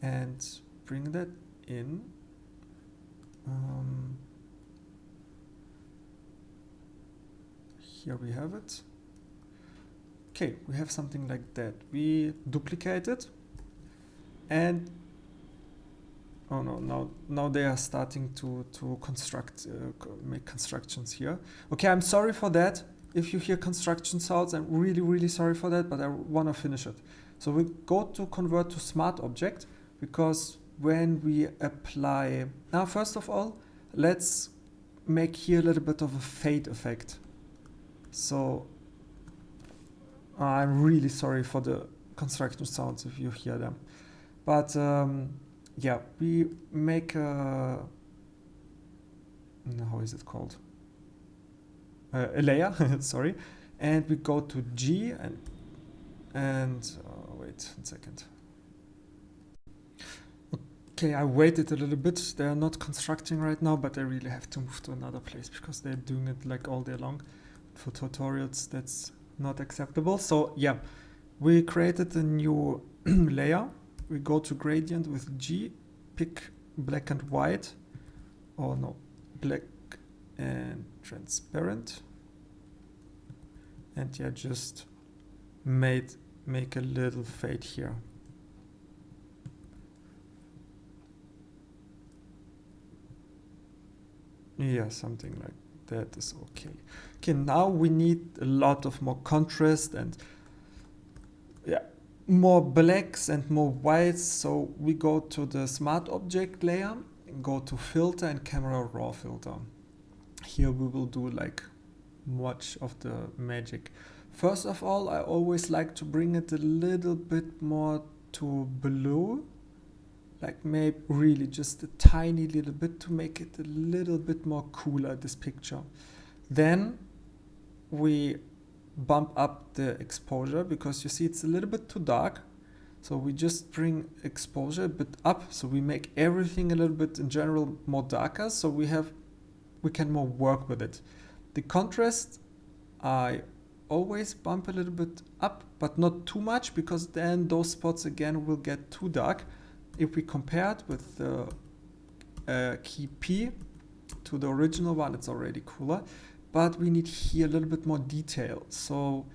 and bring that in. Here we have it. Okay, we have something like that. We duplicate it, and Oh no, now they are starting to construct, make constructions here. Okay, I'm sorry for that. If you hear construction sounds, I'm really sorry for that, but I want to finish it. So we go to convert to smart object, because when we apply, now first of all, let's make here a little bit of a fade effect. So I'm really sorry for the construction sounds if you hear them. But yeah, we make a, how is it called? A layer, sorry. And we go to G and wait a second. Okay, I waited a little bit. They are not constructing right now, but I really have to move to another place because they're doing it like all day long. For tutorials, that's not acceptable. So yeah, we created a new layer. We go to gradient with G, pick black and white, or no, black and transparent. And yeah, just make a little fade here. Yeah, something like that is okay. Okay, now we need a lot of more contrast and yeah, more blacks and more whites. So we go to the smart object layer, go to filter and camera raw filter. Here we will do like much of the magic. First of all, I always like to bring it a little bit more to blue, like maybe really just a tiny little bit to make it a little bit more cooler, this picture. Then we bump up the exposure because you see it's a little bit too dark. So we just bring exposure a bit up. So we make everything a little bit in general more darker. So we can more work with it. The contrast, I always bump a little bit up, but not too much, because then those spots again will get too dark. If we compare it with the key P to the original one, it's already cooler, but we need here a little bit more detail. So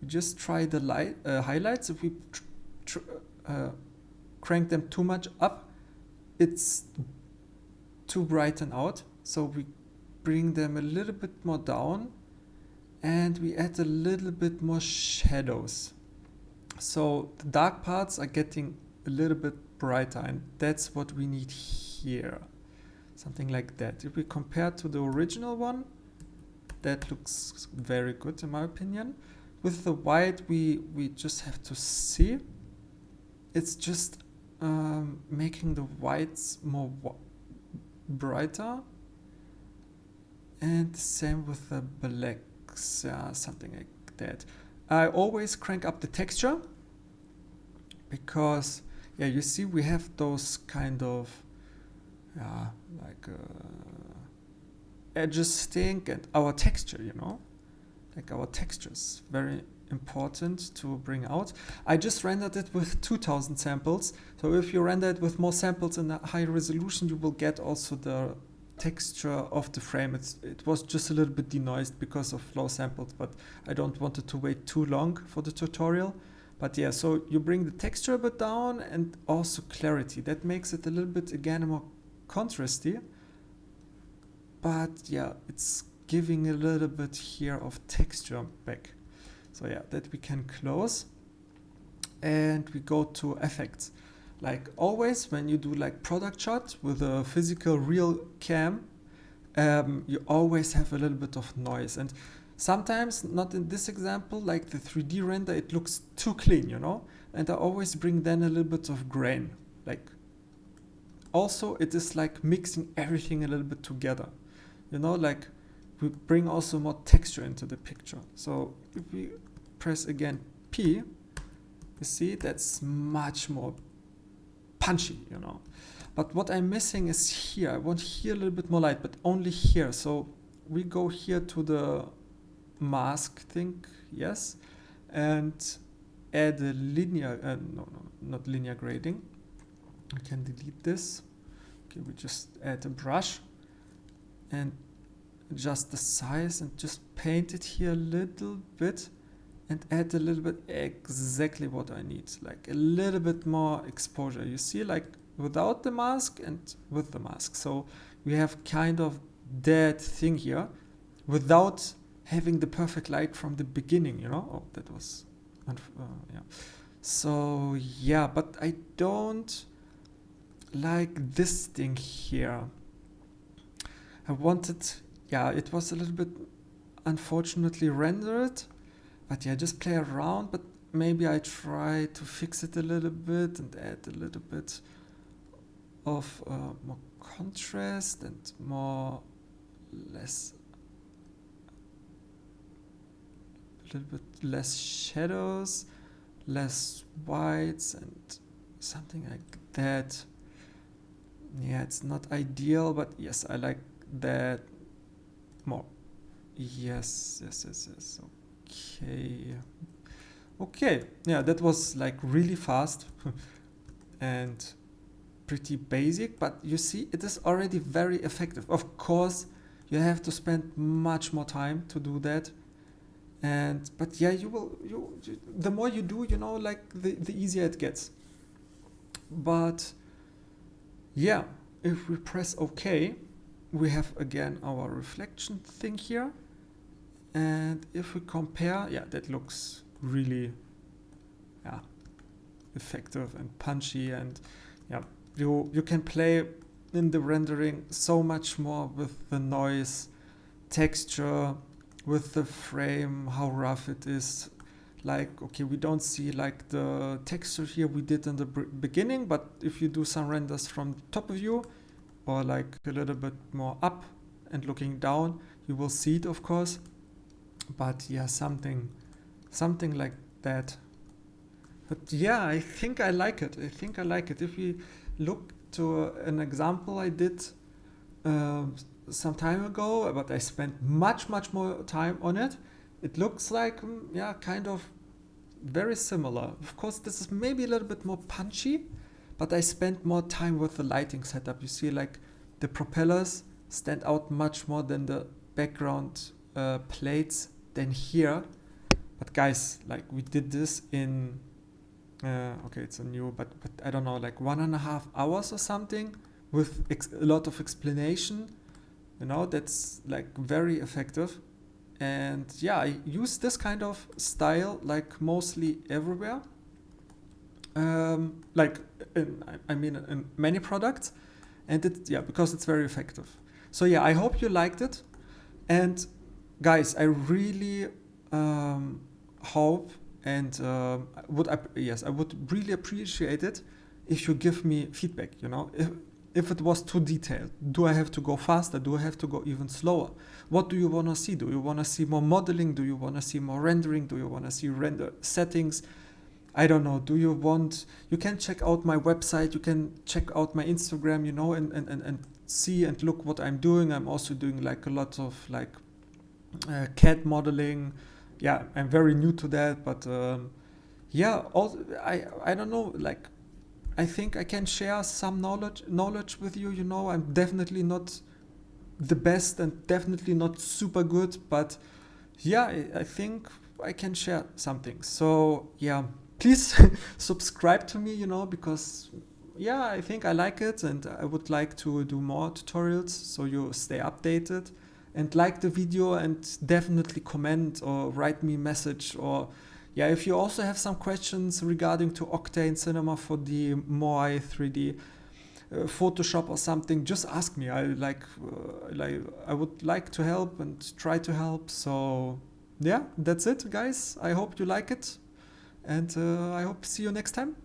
we just try the highlights. If we crank them too much up, it's too brighten out. So we bring them a little bit more down and we add a little bit more shadows. So the dark parts are getting a little bit brighter, and that's what we need here. Something like that. If we compare to the original one, that looks very good in my opinion. With the white, we just have to see. It's just making the whites more brighter. And the same with the blacks, something like that. I always crank up the texture because, yeah, you see we have those kind of, like edges stink, and our texture, you know, like our texture is very important to bring out. I just rendered it with 2000 samples. So if you render it with more samples in a high resolution, you will get also the texture of the frame. It was just a little bit denoised because of low samples, but I don't want it to wait too long for the tutorial. But yeah, so you bring the texture a bit down and also clarity. That makes it a little bit, again, more contrasty. But yeah, it's giving a little bit here of texture back. So yeah, that we can close. And we go to effects. Like always, when you do like product shot with a physical real cam, you always have a little bit of noise. And sometimes, not in this example, like the 3D render, it looks too clean, you know? And I always bring then a little bit of grain. Like, also it is like mixing everything a little bit together. You know, like we bring also more texture into the picture. So if we press again P, you see that's much more punchy, you know. But what I'm missing is here. I want here a little bit more light, but only here. So we go here to the mask thing, yes, and add a linear, no, not linear grading. I can delete this. Okay, we just add a brush and adjust the size and just paint it here a little bit and add a little bit exactly what I need, like a little bit more exposure. You see, like without the mask and with the mask. So we have kind of that thing here without having the perfect light from the beginning, you know? Oh, that was, yeah. So yeah, but I don't like this thing here. I wanted, yeah, it was a little bit unfortunately rendered, but yeah, just play around. But maybe I try to fix it a little bit and add a little bit of more contrast and a little bit less shadows, less whites, and something like that. Yeah, it's not ideal, but yes, I like that more. Yes. Okay, yeah, that was like really fast and pretty basic, but you see, it is already very effective. Of course, you have to spend much more time to do that. But yeah, the more you do, you know, like the easier it gets. But yeah, if we press OK, we have again our reflection thing here. And if we compare, yeah, that looks really, yeah, effective and punchy. And yeah, you can play in the rendering so much more with the noise, texture, with the frame, how rough it is. Like, okay, we don't see like the texture here we did in the beginning, but if you do some renders from top view or like a little bit more up and looking down, you will see it, of course. But yeah, something like that. But yeah, I think I like it. If we look to an example I did some time ago, but I spent much more time on it. It looks like, yeah, kind of very similar. Of course, this is maybe a little bit more punchy, but I spent more time with the lighting setup. You see, like the propellers stand out much more than the background plates than here. But guys, like we did this in, okay, it's a new, but I don't know, like 1.5 hours or something with a lot of explanation. You know, that's like very effective. And yeah, I use this kind of style like mostly everywhere. Like in many products, and because it's very effective. So yeah, I hope you liked it. And guys, I really hope and I would really appreciate it if you give me feedback. You know, if it was too detailed, do I have to go faster? Do I have to go even slower? What do you want to see? Do you want to see more modeling? Do you want to see more rendering? Do you want to see render settings? I don't know. You can check out my website. You can check out my Instagram, you know, and see and look what I'm doing. I'm also doing like a lot of like CAD modeling. Yeah, I'm very new to that, but yeah, also, I don't know, like I think I can share some knowledge with you. You know, I'm definitely not the best and definitely not super good, but yeah, I think I can share something. So yeah, please subscribe to me, you know, because yeah, I think I like it and I would like to do more tutorials so you stay updated. And like the video and definitely comment or write me a message, or yeah, if you also have some questions regarding to Octane, Cinema4D, Moai 3D, Photoshop or something, just ask me. I would like to help and try to help. So yeah, that's it, guys. I hope you like it, and I hope to see you next time.